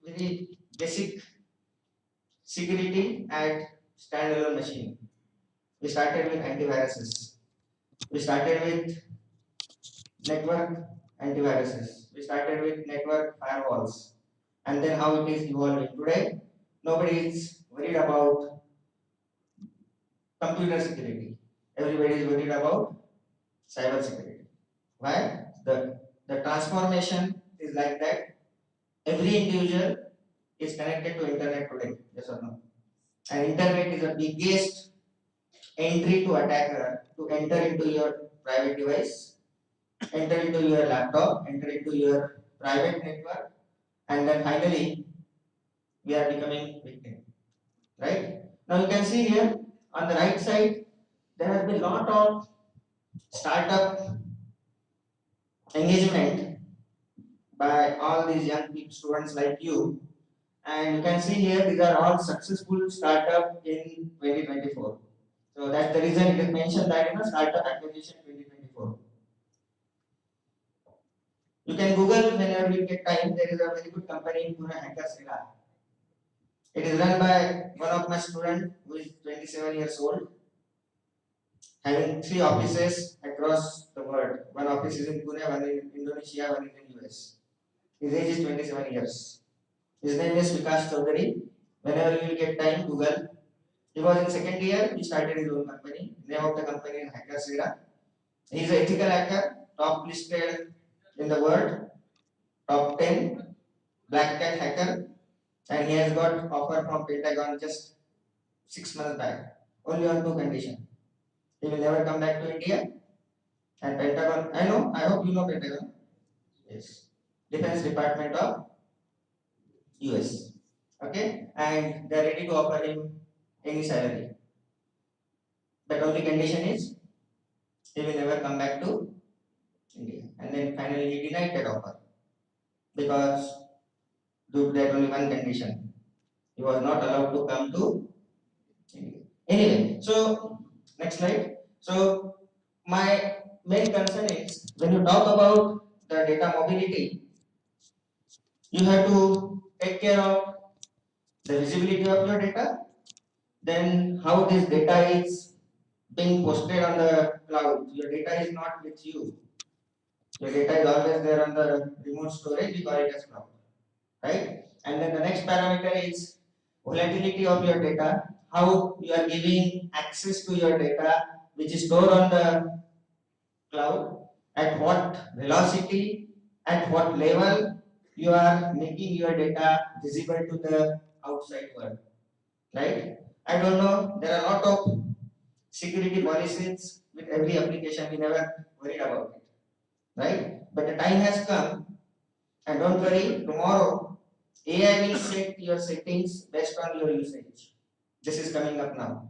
very basic security at standalone machine. We started with antiviruses. We started with network antiviruses. We started with network firewalls. And then how it is evolving. Today, nobody is worried about computer security. Everybody is worried about cyber security. Why? The transformation is like that. Every individual is connected to internet today. Yes or no? And internet is the biggest entry to attacker to enter into your private device, enter into your laptop, enter into your private network, and then finally we are becoming victim. Right? Now you can see here on the right side there has been lot of startup engagement by all these young people, students like you, and you can see here these are all successful startup in 2024. So that's the reason it is mentioned that startup acquisition 2024. You can Google whenever you get time. There is a very good company in Pune, KJCOEMR. It is run by one of my students who is 27 years old, having 3 offices across the world. One office is in Pune, one in Indonesia, one is in US. His age is 27 years. His name is Vikas Chaudhary. Whenever you will get time, Google. He was in second year, he started his own company. Name of the company is KJCOEMR. He is an ethical hacker, top listed in the world, top 10 black cat hacker, and he has got offer from Pentagon just 6 months back, only on 2 conditions. He will never come back to India, and Pentagon, I hope you know Pentagon. Yes. Defense Department of US. Okay, and they are ready to offer him any salary. But only condition is he will never come back to India. And then finally he denied that offer because due to that only one condition. He was not allowed to come to India. Anyway, so next slide. So my main concern is when you talk about the data mobility, you have to take care of the visibility of your data, then how this data is being posted on the cloud. Your data is not with you. Your data is always there on the remote storage, we call it as cloud, right? And then the next parameter is volatility of your data, how you are giving access to your data which is stored on the cloud, at what velocity, at what level you are making your data visible to the outside world, right? I don't know, there are a lot of security policies with every application, we never worried about it, right? But the time has come, and don't worry, tomorrow AI will set your settings based on your usage. This is coming up now.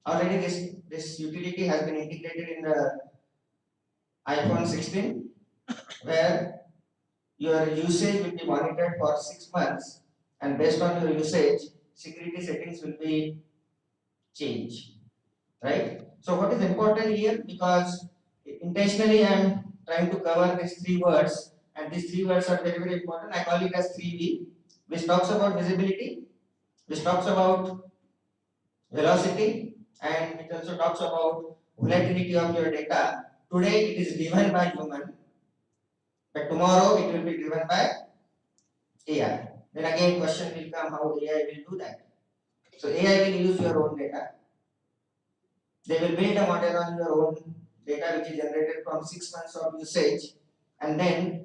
Already this utility has been integrated in the iPhone 16, where your usage will be monitored for 6 months, and based on your usage, security settings will be changed, right? So what is important here, because intentionally I am trying to cover these 3 words, and these 3 words are very, very important. I call it as 3V, which talks about visibility, which talks about velocity, and it also talks about volatility of your data. Today it is driven by human, but tomorrow it will be driven by AI. Then again question will come how AI will do that. So AI will use your own data. They will build a model on your own data which is generated from 6 months of usage, and then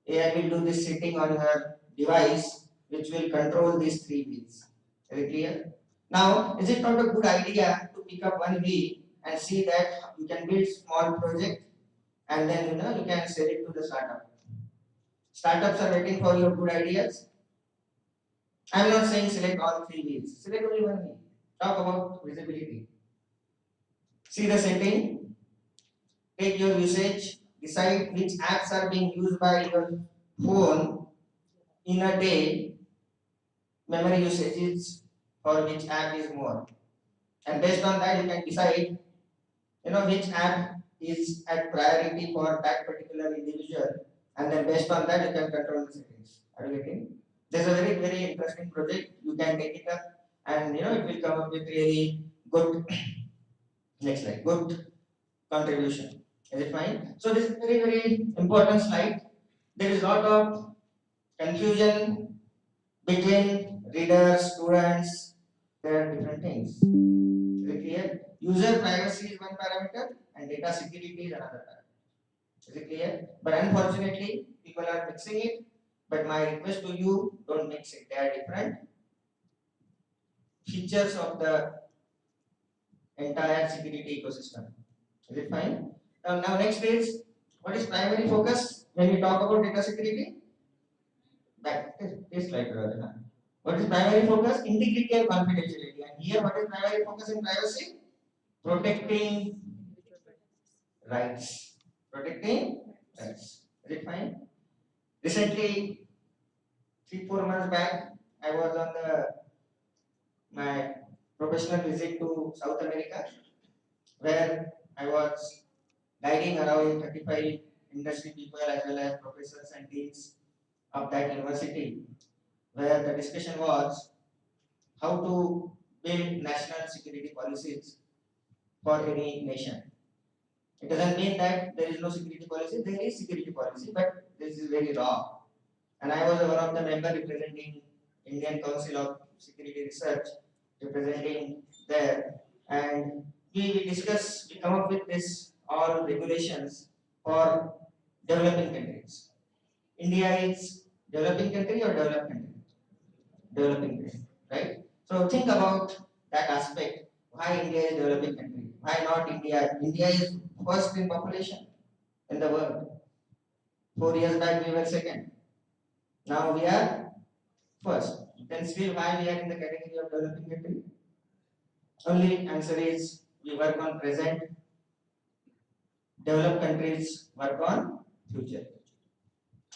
AI will do this sitting on your device which will control these 3 V's. Very clear? Now, is it not a good idea to pick up one V and see that you can build small project and then you can sell it to the startup? Startups are waiting for your good ideas. I am not saying select all 3 V's. Select only one V. Talk about visibility. See the setting, take your usage, decide which apps are being used by your phone in a day, memory usages for which app is more. And based on that, you can decide, which app is at priority for that particular individual. And then based on that, you can control the settings. Are you getting? There's a very, very interesting project. You can take it up and, it will come up with really good, next slide, good contribution. Is it fine? So this is very, very important slide. There is a lot of confusion between readers, students. There are different things. Is it clear? User privacy is one parameter and data security is another parameter. Is it clear? But unfortunately, people are mixing it. But my request to you, don't mix it. They are different features of the entire security ecosystem. Is it fine? Now next is, what is primary focus when we talk about data security? This slide, Radhana. What is primary focus? Integrity and confidentiality. And here, what is primary focus in privacy? Protecting rights. Protecting rights. Is it fine? Recently, 3-4 months back, I was on my professional visit to South America, where I was guiding around 35 industry people as well as professors and deans of that university, where the discussion was how to build national security policies for any nation. It doesn't mean that there is no security policy. There is security policy, but this is very raw. And I was one of the members representing Indian Council of Security Research, representing there. And we come up with this all regulations for developing countries. India is developing country or developed country? Developing country, right? So think about that aspect. Why India is developing country? Why not India? India is first in population in the world. 4 years back we were second. Now we are first. Then still why we are in the category of developing country? Only answer is we work on present. Developed countries work on future.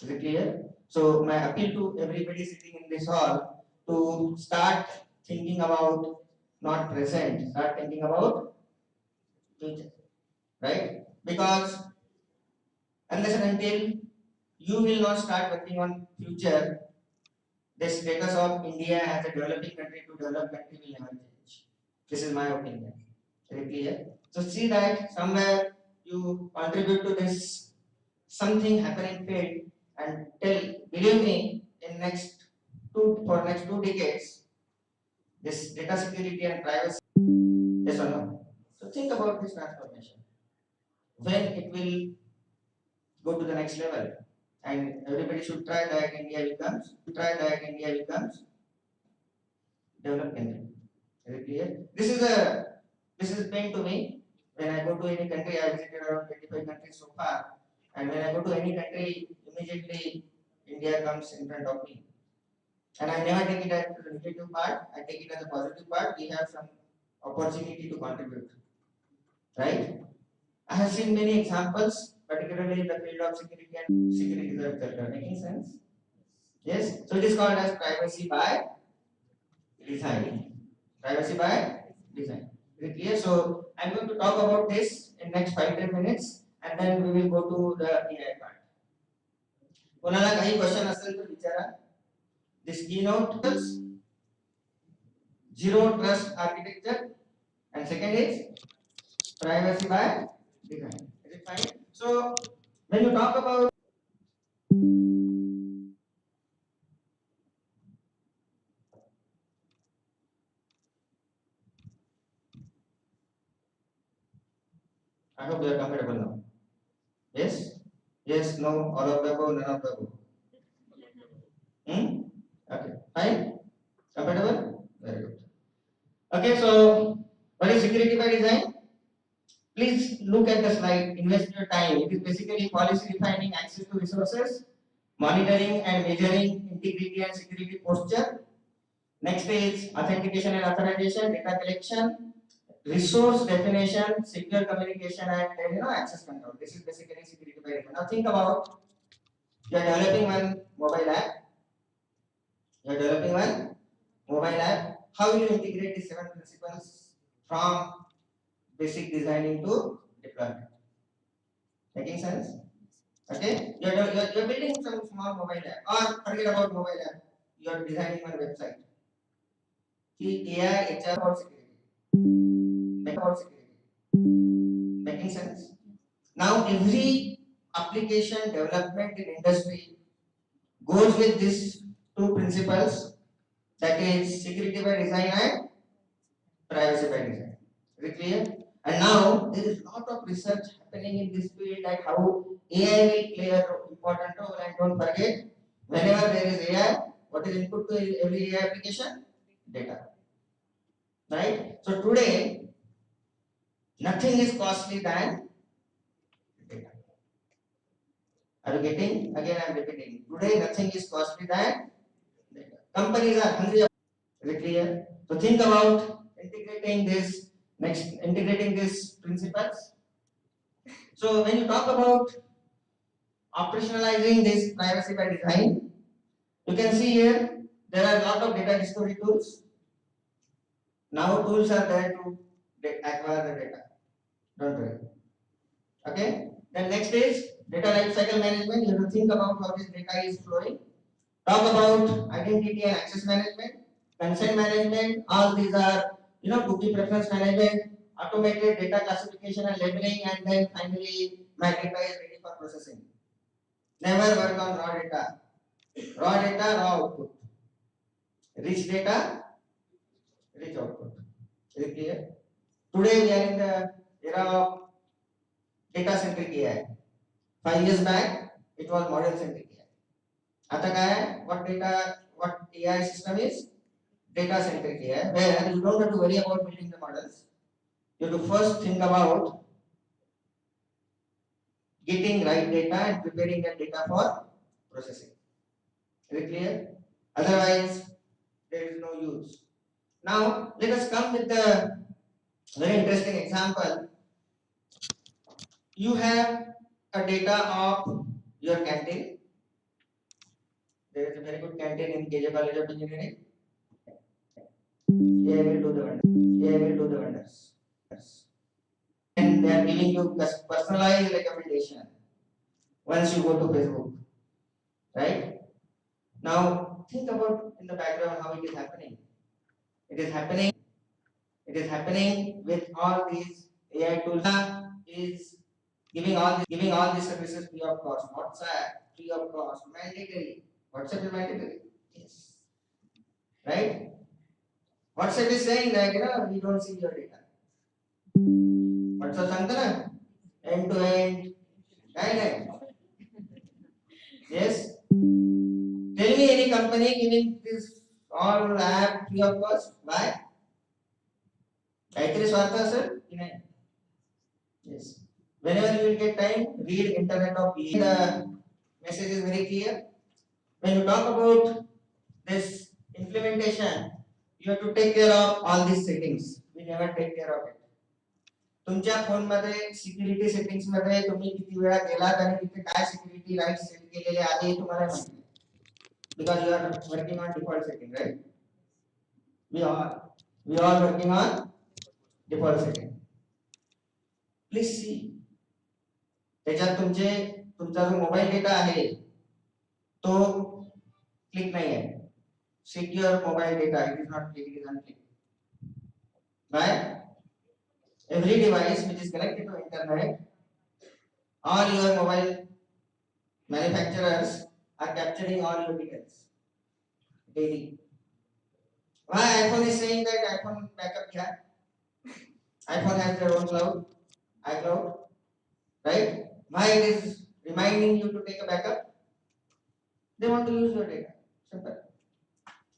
Is it clear? So my appeal to everybody sitting in this hall to start thinking about not present, start thinking about future, right? Because unless and until you will not start working on future, the status of India as a developing country to developed country will never change. This is my opinion. Is it clear? So see that somewhere you contribute to this something happening field and believe me, in next 2 decades, this data security and privacy, yes or no? So think about this transformation. When it will go to the next level, and everybody should try that India becomes developed country. Is it clear? This is pain to me. When I go to any country, I visited around 25 countries so far, and when I go to any country, immediately India comes in front of me. And I never take it as a negative part, I take it as a positive part. We have some opportunity to contribute. Right? I have seen many examples, particularly in the field of security and security research. Making sense? Yes? So it is called as privacy by design. Privacy by design. Is it clear? So I'm going to talk about this in next 5-10 minutes, and then we will go to the AI part. कोणाला काही question असेल तर विचारा. This keynote is zero trust architecture, and second is privacy by design. Is it fine? So when you talk about I hope you are comfortable now. Yes? Yes, no, all of the above, none of the above. Okay, fine? Comfortable? Very good. Okay, so what is security by design? Please look at the slide, invest your time. It is basically policy defining access to resources, monitoring and measuring integrity and security posture. Next is authentication and authorization, data collection, resource definition, secure communication, and access control. This is basically security by design. Now think about You are developing one mobile app. You are developing one mobile app. How will you integrate these 7 principles from basic designing to deployment? Making sense? Okay? You're building some small mobile app, or forget about mobile app. You are designing one website. AI, HR, or security. Making sense? Now every application development in industry goes with these 2 principles, that is security by design and privacy by design. Is it clear? And now there is a lot of research happening in this field that how AI will play an important role. And don't forget, whenever there is AI, what is input to every AI application? Data. Right? So today, nothing is costly than data. Are you getting? Again, I am repeating. Today, nothing is costly than data. Companies are hungry. Is it clear? So think about integrating these principles. So when you talk about operationalizing this privacy by design, you can see here there are a lot of data discovery tools. Now tools are there to acquire the data. Don't worry. Okay. Then next is data lifecycle management. You have to think about how this data is flowing. Talk about identity and access management, consent management. All these are, cookie preference management, automated data classification and labeling, and then finally my data is ready for processing. Never work on raw data. Raw data, raw output. Rich data, rich output. Is it clear? Today we are in the era of data centric AI. 5 years back, it was model centric AI. आता काय आहे? What AI system is? Data centric AI, where you don't have to worry about building the models. You have to first think about getting right data and preparing that data for processing. Is it clear? Otherwise, there is no use. Now, let us come with the very interesting example. You have a data of your canteen. There is a very good canteen in KJ College of Engineering. AI will do the wonders. AI will do the wonders. And they are giving you personalized recommendation once you go to Facebook. Right? Now, think about in the background how it is happening. It is happening with all these AI tools. Is giving all these services free of cost. WhatsApp free of cost, mandatory. WhatsApp is mandatory. Yes. Right? WhatsApp is saying that we don't see your data. WhatsApp सांगतं ना end to end guideline. Yes. Tell me any company giving this all app free of cost. Why? काहीतरी स्वार्थ असेल की नाही? Yes. Whenever you will get time, read Internet of Being. The message is very clear. When you talk about this implementation, you have to take care of all these settings. We never take care of it. तुमच्या phone मध्ये security settings मध्ये तुम्ही किती वेळा गेलात आणि तिथे काय सिक्युरिटी राईट्स सेट केलेले आहे हे तुम्हाला माहिती आहे. Because you are working on default setting, right? We are working on default setting. Please see. त्याच्यात तुमचा जो मोबाईल डेटा आहे तो क्लिक नाही आहे. Secure mobile data, it is not click, it is unclick. Right? Every device which is connected to internet, all your mobile manufacturers are capturing all your details daily. Why iPhone is saying that iPhone backup kya? iPhone has their own cloud, iCloud, right? Why it is reminding you to take a backup? They want to use your data. Simple.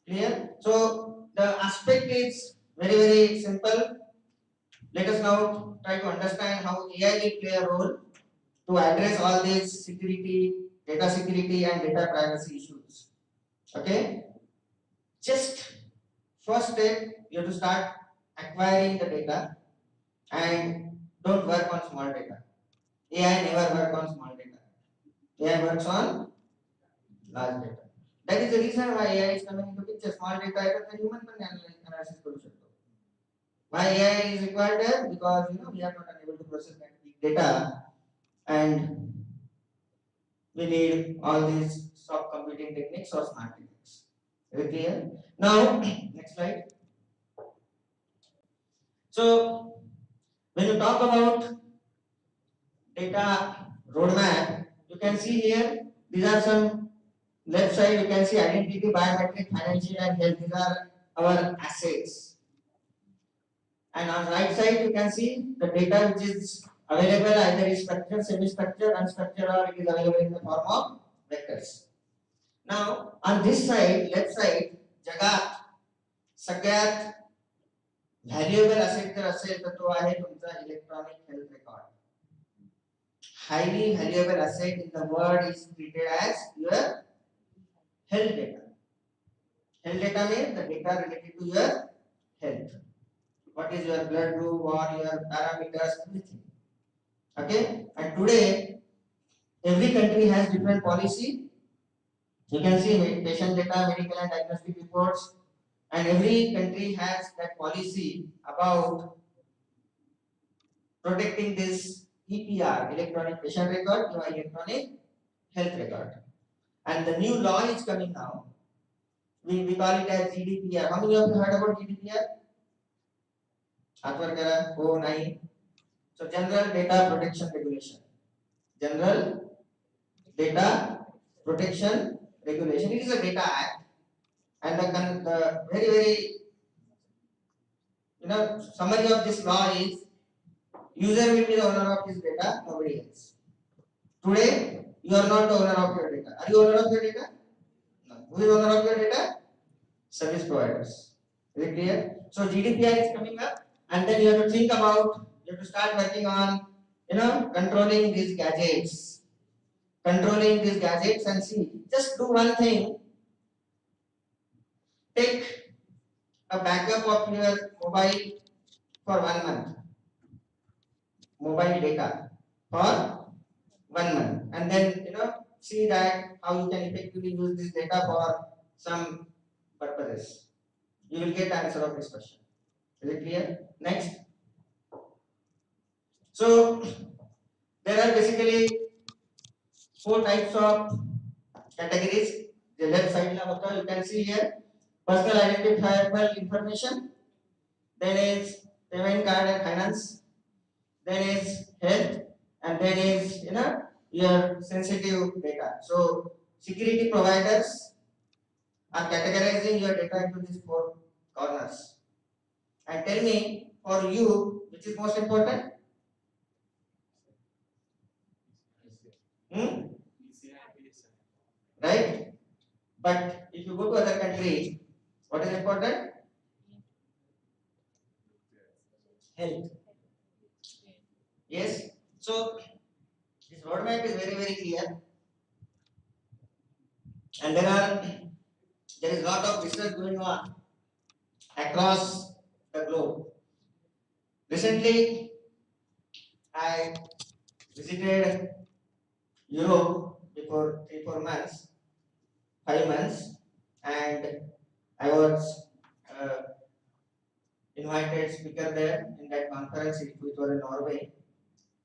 Clear? So the aspect is very, very simple. Let us now try to understand how AI will play a role to address all these security, data security and data privacy issues. Okay? Just first step, you have to start acquiring the data and don't work on small data. AI never works on small data. AI works on large data. That is the reason why AI is coming into picture. Small data the human analysis करू शकतो. Why AI is required there? Because we are not able to process that big data, and we need all these soft computing techniques or smart techniques. Very clear? Now, next slide. So, when you talk about data roadmap, you can see here, these are some, left side you can see identity, biometric, financial and health. These are our assets. And on right side you can see the data which is available, either is structured, semi-structured, unstructured, or it is available in the form of vectors. Now on this side, left side, जगात सगळ्यात valuable asset जर असेल तर तो आहे तुमचा electronic health record. Highly valuable asset in the world is treated as your health data. Health data means the data related to your health. What is your blood group or your parameters, everything. Okay? And today, every country has different policy. You can see patient data, medical and diagnostic reports, and every country has that policy about protecting this EPR, electronic patient record, or electronic health record. And the new law is coming now. We call it as GDPR. How many of you heard about GDPR? Oh, nine. So General Data Protection Regulation. General Data Protection Regulation. It is a data act, and the very summary of this law is user will be the owner of his data, nobody else. Today you are not the owner of your data. Are you owner of your data? No. Who is owner of your data? Service providers. Is it clear? So GDPR is coming up, and then you have to think about, you have to start working on controlling these gadgets. Controlling these gadgets, and see, just do one thing. Take a backup of your mobile for 1 month. Mobile data for 1 month, and then see that how you can effectively use this data for some purposes. You will get answer of this question. Is it clear? Next. So there are basically 4 types of categories. The left side you can see here personal identifiable information, then is payment card and finance, then is health, and then is your sensitive data. So security providers are categorizing your data into these 4 corners. And tell me, for you, which is most important? Right? But if you go to other countries, what is important? Health. Yes. So this roadmap is very clear, and there is a lot of research going on across the globe. Recently, I visited Europe before 3-4 months, 5 months, and I was invited speaker there in that conference, which was in Norway,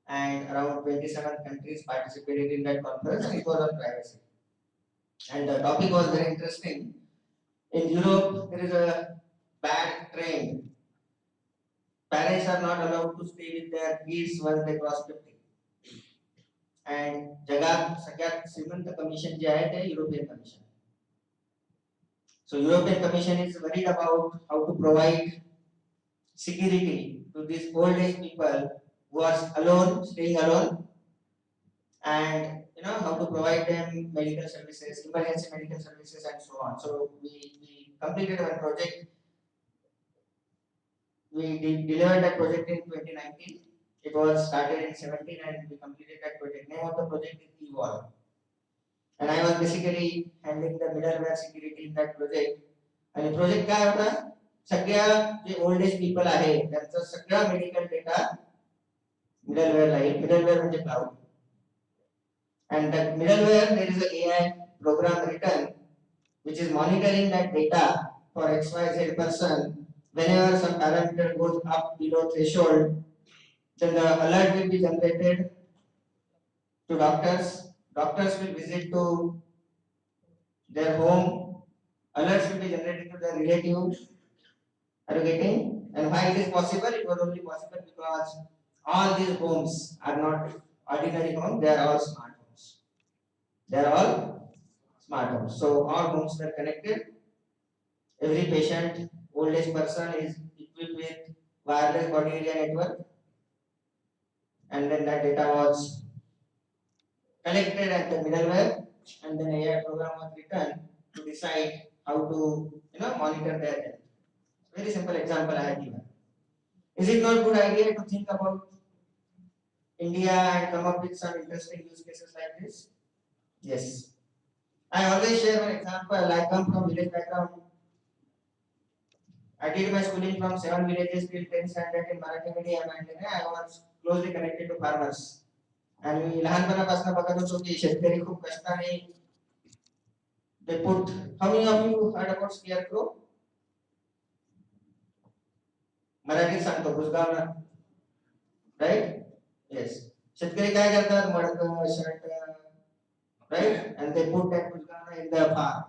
and around 27 countries participated in that conference, and it was on privacy. And the topic was very interesting. In Europe, there is a bad trend. Parents are not allowed to stay with their kids once they cross 50. And जगात सगळ्यात श्रीमंत commission जे आहे ते European commission. So European Commission is worried about how to provide security to these old age people who are alone, staying alone, and how to provide them medical services, emergency medical services, and so on. So we completed one project. We delivered that project in 2019. It was started in 17, and we completed that project. Name of the project is Evolve. And I was basically handling the middleware security in that project. And project काय होता? सगळ्या जे old age people आहे त्यांचा सगळा medical data middleware ला येईल. Middleware म्हणजे cloud. And that middleware, there is an AI program written which is monitoring that data for XYZ person. Whenever some parameter goes up below threshold, then the alert will be generated to doctors. Doctors will visit to their home. Alerts will be generated to their relatives. Are you getting? And why it is possible? It was only possible because all these homes are not ordinary homes, they are all smart homes. They are all smart homes. So all homes were connected. Every patient, old age person is equipped with wireless body area network, and then that data was collected at the middleware, and then AI program was written to decide how to monitor their health. Very simple example I have given. Is it not good idea to think about India and come up with some interesting use cases like this? Yes. I always share one example. I come from village background. I did my schooling from 7 villages till 10th standard in Marathi medium, and I was closely connected to farmers. And मी लहानपणापासून बघत होतो की शेतकरी खूप कष्टाने they put. How many of you heard about scarecrow? मराठीत सांगतो बुजगावला. Right? Yes. शेतकरी काय करतात? मडकं, shirt, right? And they put that बुजगावला in the farm.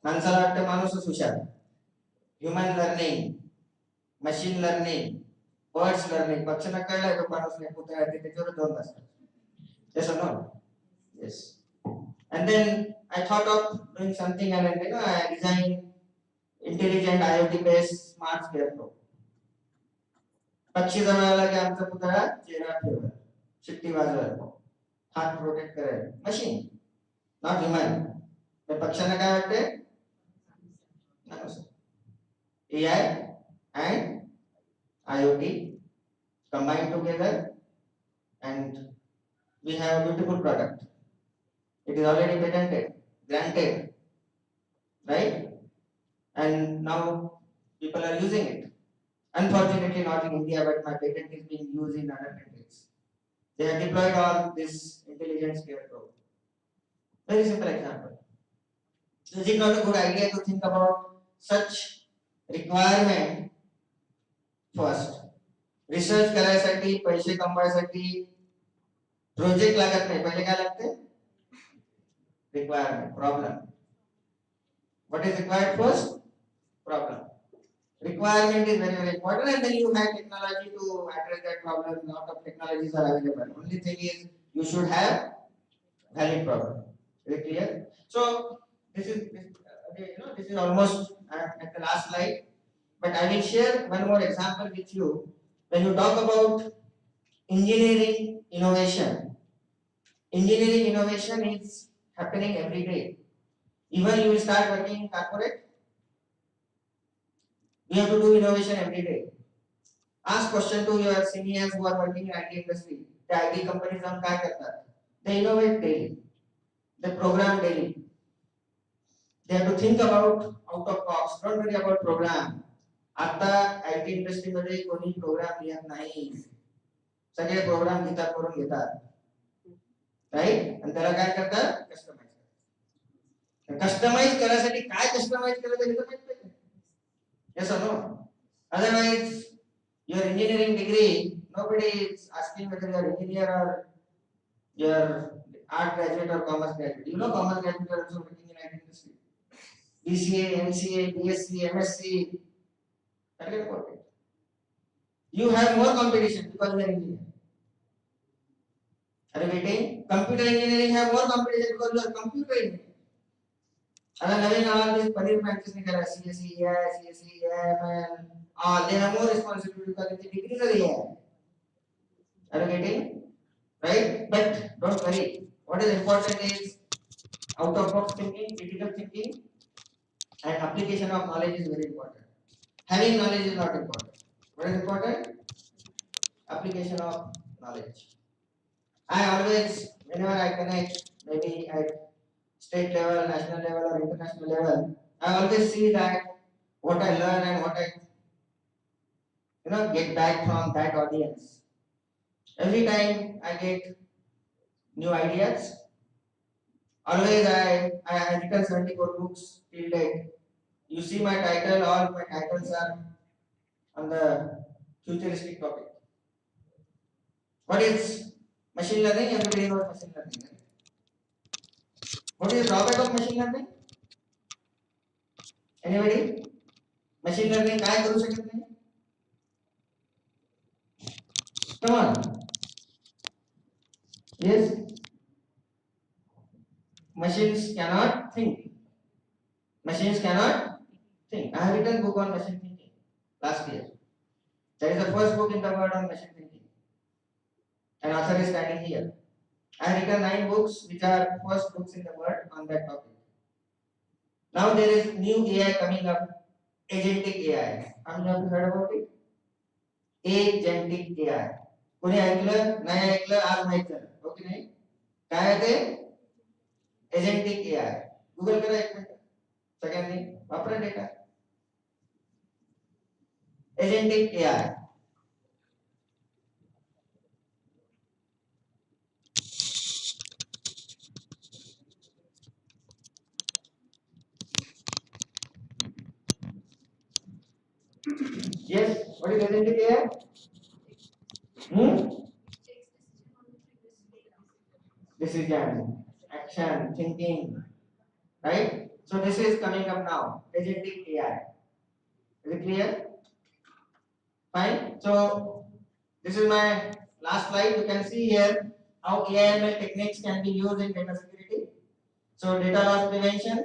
माणसाला वाटतं माणूसच हुशार. Human learning, machine learning, birds learning. पक्षांना कळलं तो माणूस नाही पुतळा आहे त्याच्यावर जाऊन बसतात. Yes or no? Yes. And then I thought of doing something, and I designed intelligent IoT based smart scarecrow. पक्षी जवळ आला की आमचा पुतळा चेहरा फिरवेल, शिट्टी वाजवेल, हात प्रोटेक्ट करेल. Machine, not human. तर पक्ष्यांना काय वाटते? AI and IoT combined together, and we have a beautiful product. It is already patented, granted, right? And now people are using it. Unfortunately, not in India, but my patent is being used in other countries. They have deployed all this intelligent scarecrow. Very simple example. So is it not a good idea to think about such requirement first? Research करायसाठी, पैसे कमवायसाठी project लागत नाही. पहिले काय लागते? Requirement, problem. What is required first? Problem. Requirement is very, very important, and then you have technology to address that problem. Lot of technologies are available. Only thing is you should have valid problem. Very clear? So this is almost at the last slide, but I will share one more example with you. When you talk about engineering innovation is happening every day. Even you will start working in corporate, you have to do innovation every day. Ask question to your seniors who are working in IT industry. The IT companies हम क्या करता है? They innovate daily. They program daily. They have to think about out of box. Don't worry about program. आता IT industry मध्ये कोणी program लिहत नाही. सगळे प्रोग्राम गीता करून घेतात. राइट? आणि त्याला काय करतात? कस्टमाइज करतात. कस्टमाइज करायसाठी काय कस्टमाइज केलं ते माहित पाहिजे. Yes or no? Otherwise, your engineering degree, nobody is asking whether you are engineer or you are art graduate or commerce graduate. You know, commerce graduate are also working in IT industry. BCA, MCA, BSc, MSc. Forget about it. You have more competition because you are engineer. Are you getting? Computer engineering have more competition because you are computer engineer. And having all these career branches, CSE, CSE, AML, all they have more responsibility because the degrees are here. Are you getting? Right? But don't worry. What is important is out of box thinking, critical thinking, and application of knowledge is very important. Having knowledge is not important. What is important? Application of knowledge. I always, whenever I connect, maybe at state level, national level, or international level, I always see that what I learn and what I get back from that audience. Every time I get new ideas, Always I written 74 books till date. You see my title, all my titles are on the futuristic topic. What is machine learning? Everybody knows machine learning. Right? What is the drawback of machine learning? Anybody? Machine learning काय करू शकत नाही? Come on. Yes. Machines cannot think. Machines cannot think. I have written book on machine thinking last year. That is the first book in the world on machine thinking. An author is standing here. I have written 9 books which are first books in the world on that topic. Now there is new AI coming up, agentic AI. Have you heard about it? Agentic AI. कोणी ऐकलं नाही ऐकलं आज माहित झालं हो की नाही काय आहे ते एजेंटिक एआय गूगल करा एक मिनिट सगळ्यांनी वापरा data agentic AI yes what is agentic AI decision action thinking right so this is coming up now agentic AI is it clear fine so this is my last slide you can see here how AI/ML techniques can be used in data security so data loss prevention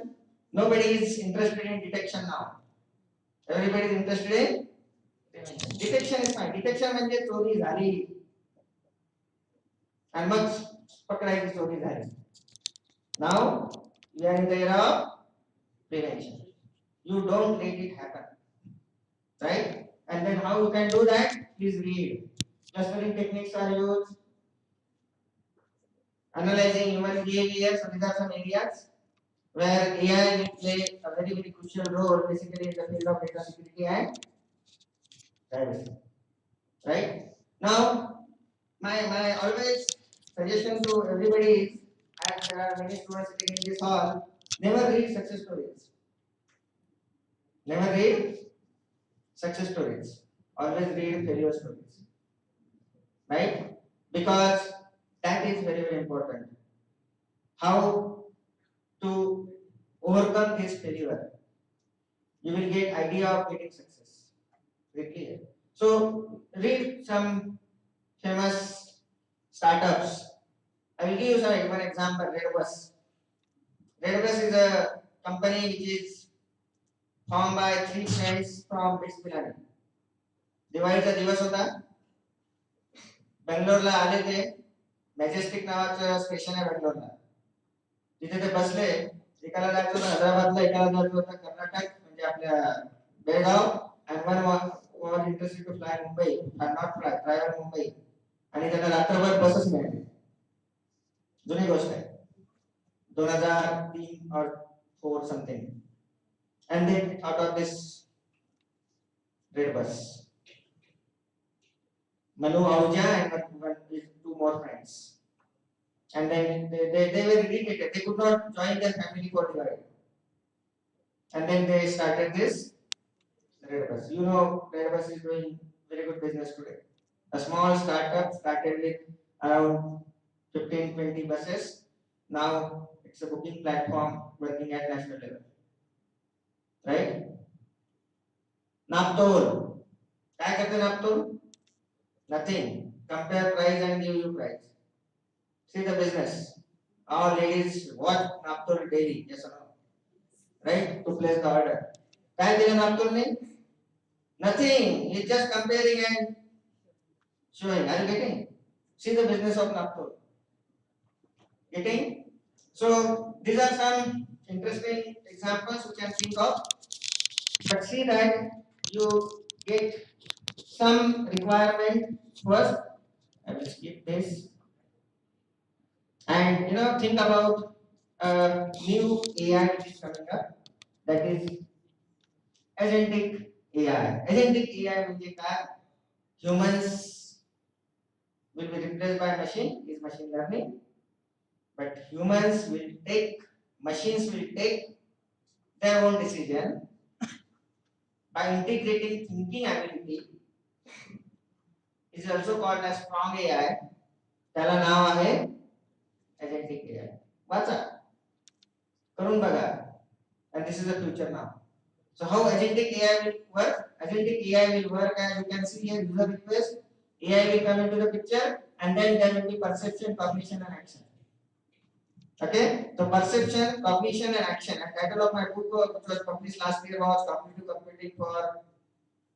nobody is interested in detection now everybody is interested in detection is fine detection म्हणजे चोरी झाली and मग पकडायची चोरी झाली now we are in the era of prevention you don't let it happen right and then how you can do that please read clustering techniques are used analyzing human behavior so these are some areas where AI will play a very crucial role basically in the field of data security and privacy right now my always suggestion to everybody is as there are many students sitting in this hall never read success stories never read success stories always read failure stories right because that is very important how to overcome this failure you will get idea of getting success very clear so read some famous startups I will give you one example Redbus is a company which is formed by 3 friends from Bismillah दिवाळीचा दिवस होता बेंगलोरला आले ते majestic नावाचं station आहे बेंगलोरला तिथे ते बसले एकाला जायचं होतं हैदराबादला एकाला जायचं होतं कर्नाटक म्हणजे आपल्या Belgaum and one was interested to fly Mumbai not fly travel Mumbai आणि त्यांना रात्रभर बसच मिळाली जुनी गोष्ट आहे 2003 or 4 something and they thought of this red bus Manu Ahuja and 2 more friends and then they were irritated they could not join their family for Diwali and then they started this red bus you know red bus is doing very good business today a small startup started with around 15-20 buses now it's a booking platform working at national level right Naptol काय करते Naptol nothing compare price and give you price see the business all ladies watch Naptol daily yes or no right to place the order काय दिलं Naptol ने nothing he's just comparing and showing are you getting see the business of Naptol getting so these are some interesting examples you can think of but see that you get some requirement first I will skip this and think about new AI which is coming up that is agentic AI agentic AI म्हणजे काय humans will be replaced by machine is machine learning but humans will take, machines will take their own decision by integrating thinking ability. Is also called as strong AI. त्याला नाव आहे agentic AI. वाचा करून बघा. And this is the future now. So how agentic AI will work? Agentic AI will work as you can see here, user request, AI will come into the picture, and then there will be perception, cognition, and action. Okay, so perception, cognition, and action. And title of my book, which was published last year, was Cognitive Computing for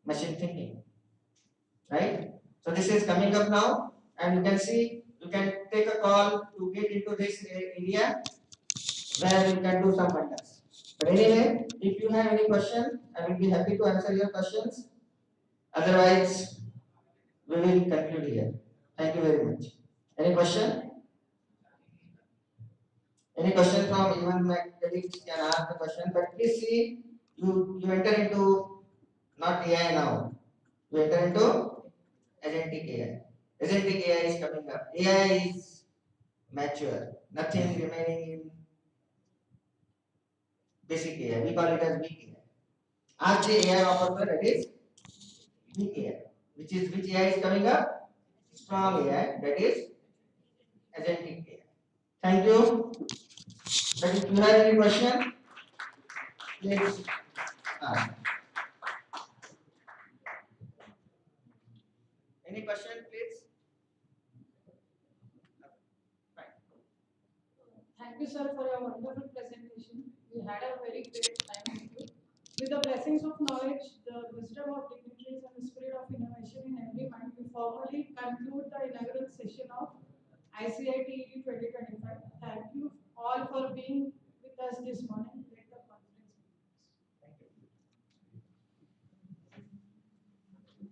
Machine Thinking. Right? So this is coming up now, and you can see, you can take a call to get into this area where you can do some wonders. But anyway, if you have any question, I will be happy to answer your questions. Otherwise, we will conclude here. Thank you very much. Any question? Any question from even my colleagues can ask the question, but please see, you enter into not AI now. You enter into agentic AI. Agentic AI is coming up. AI is mature. Nothing remaining in basic AI. We call it as weak AI. As the AI operator, that is weak AI. Which AI is coming up? Strong AI, that is agentic AI. Thank you. But if you have any question, please ask. Any question, please? Thank you, sir, for your wonderful presentation. We had a very great time with you. With the blessings of knowledge, the wisdom of dignitaries, and the spirit of innovation in every mind, we formally conclude the inaugural session of ICITE 2025. Thank you all for being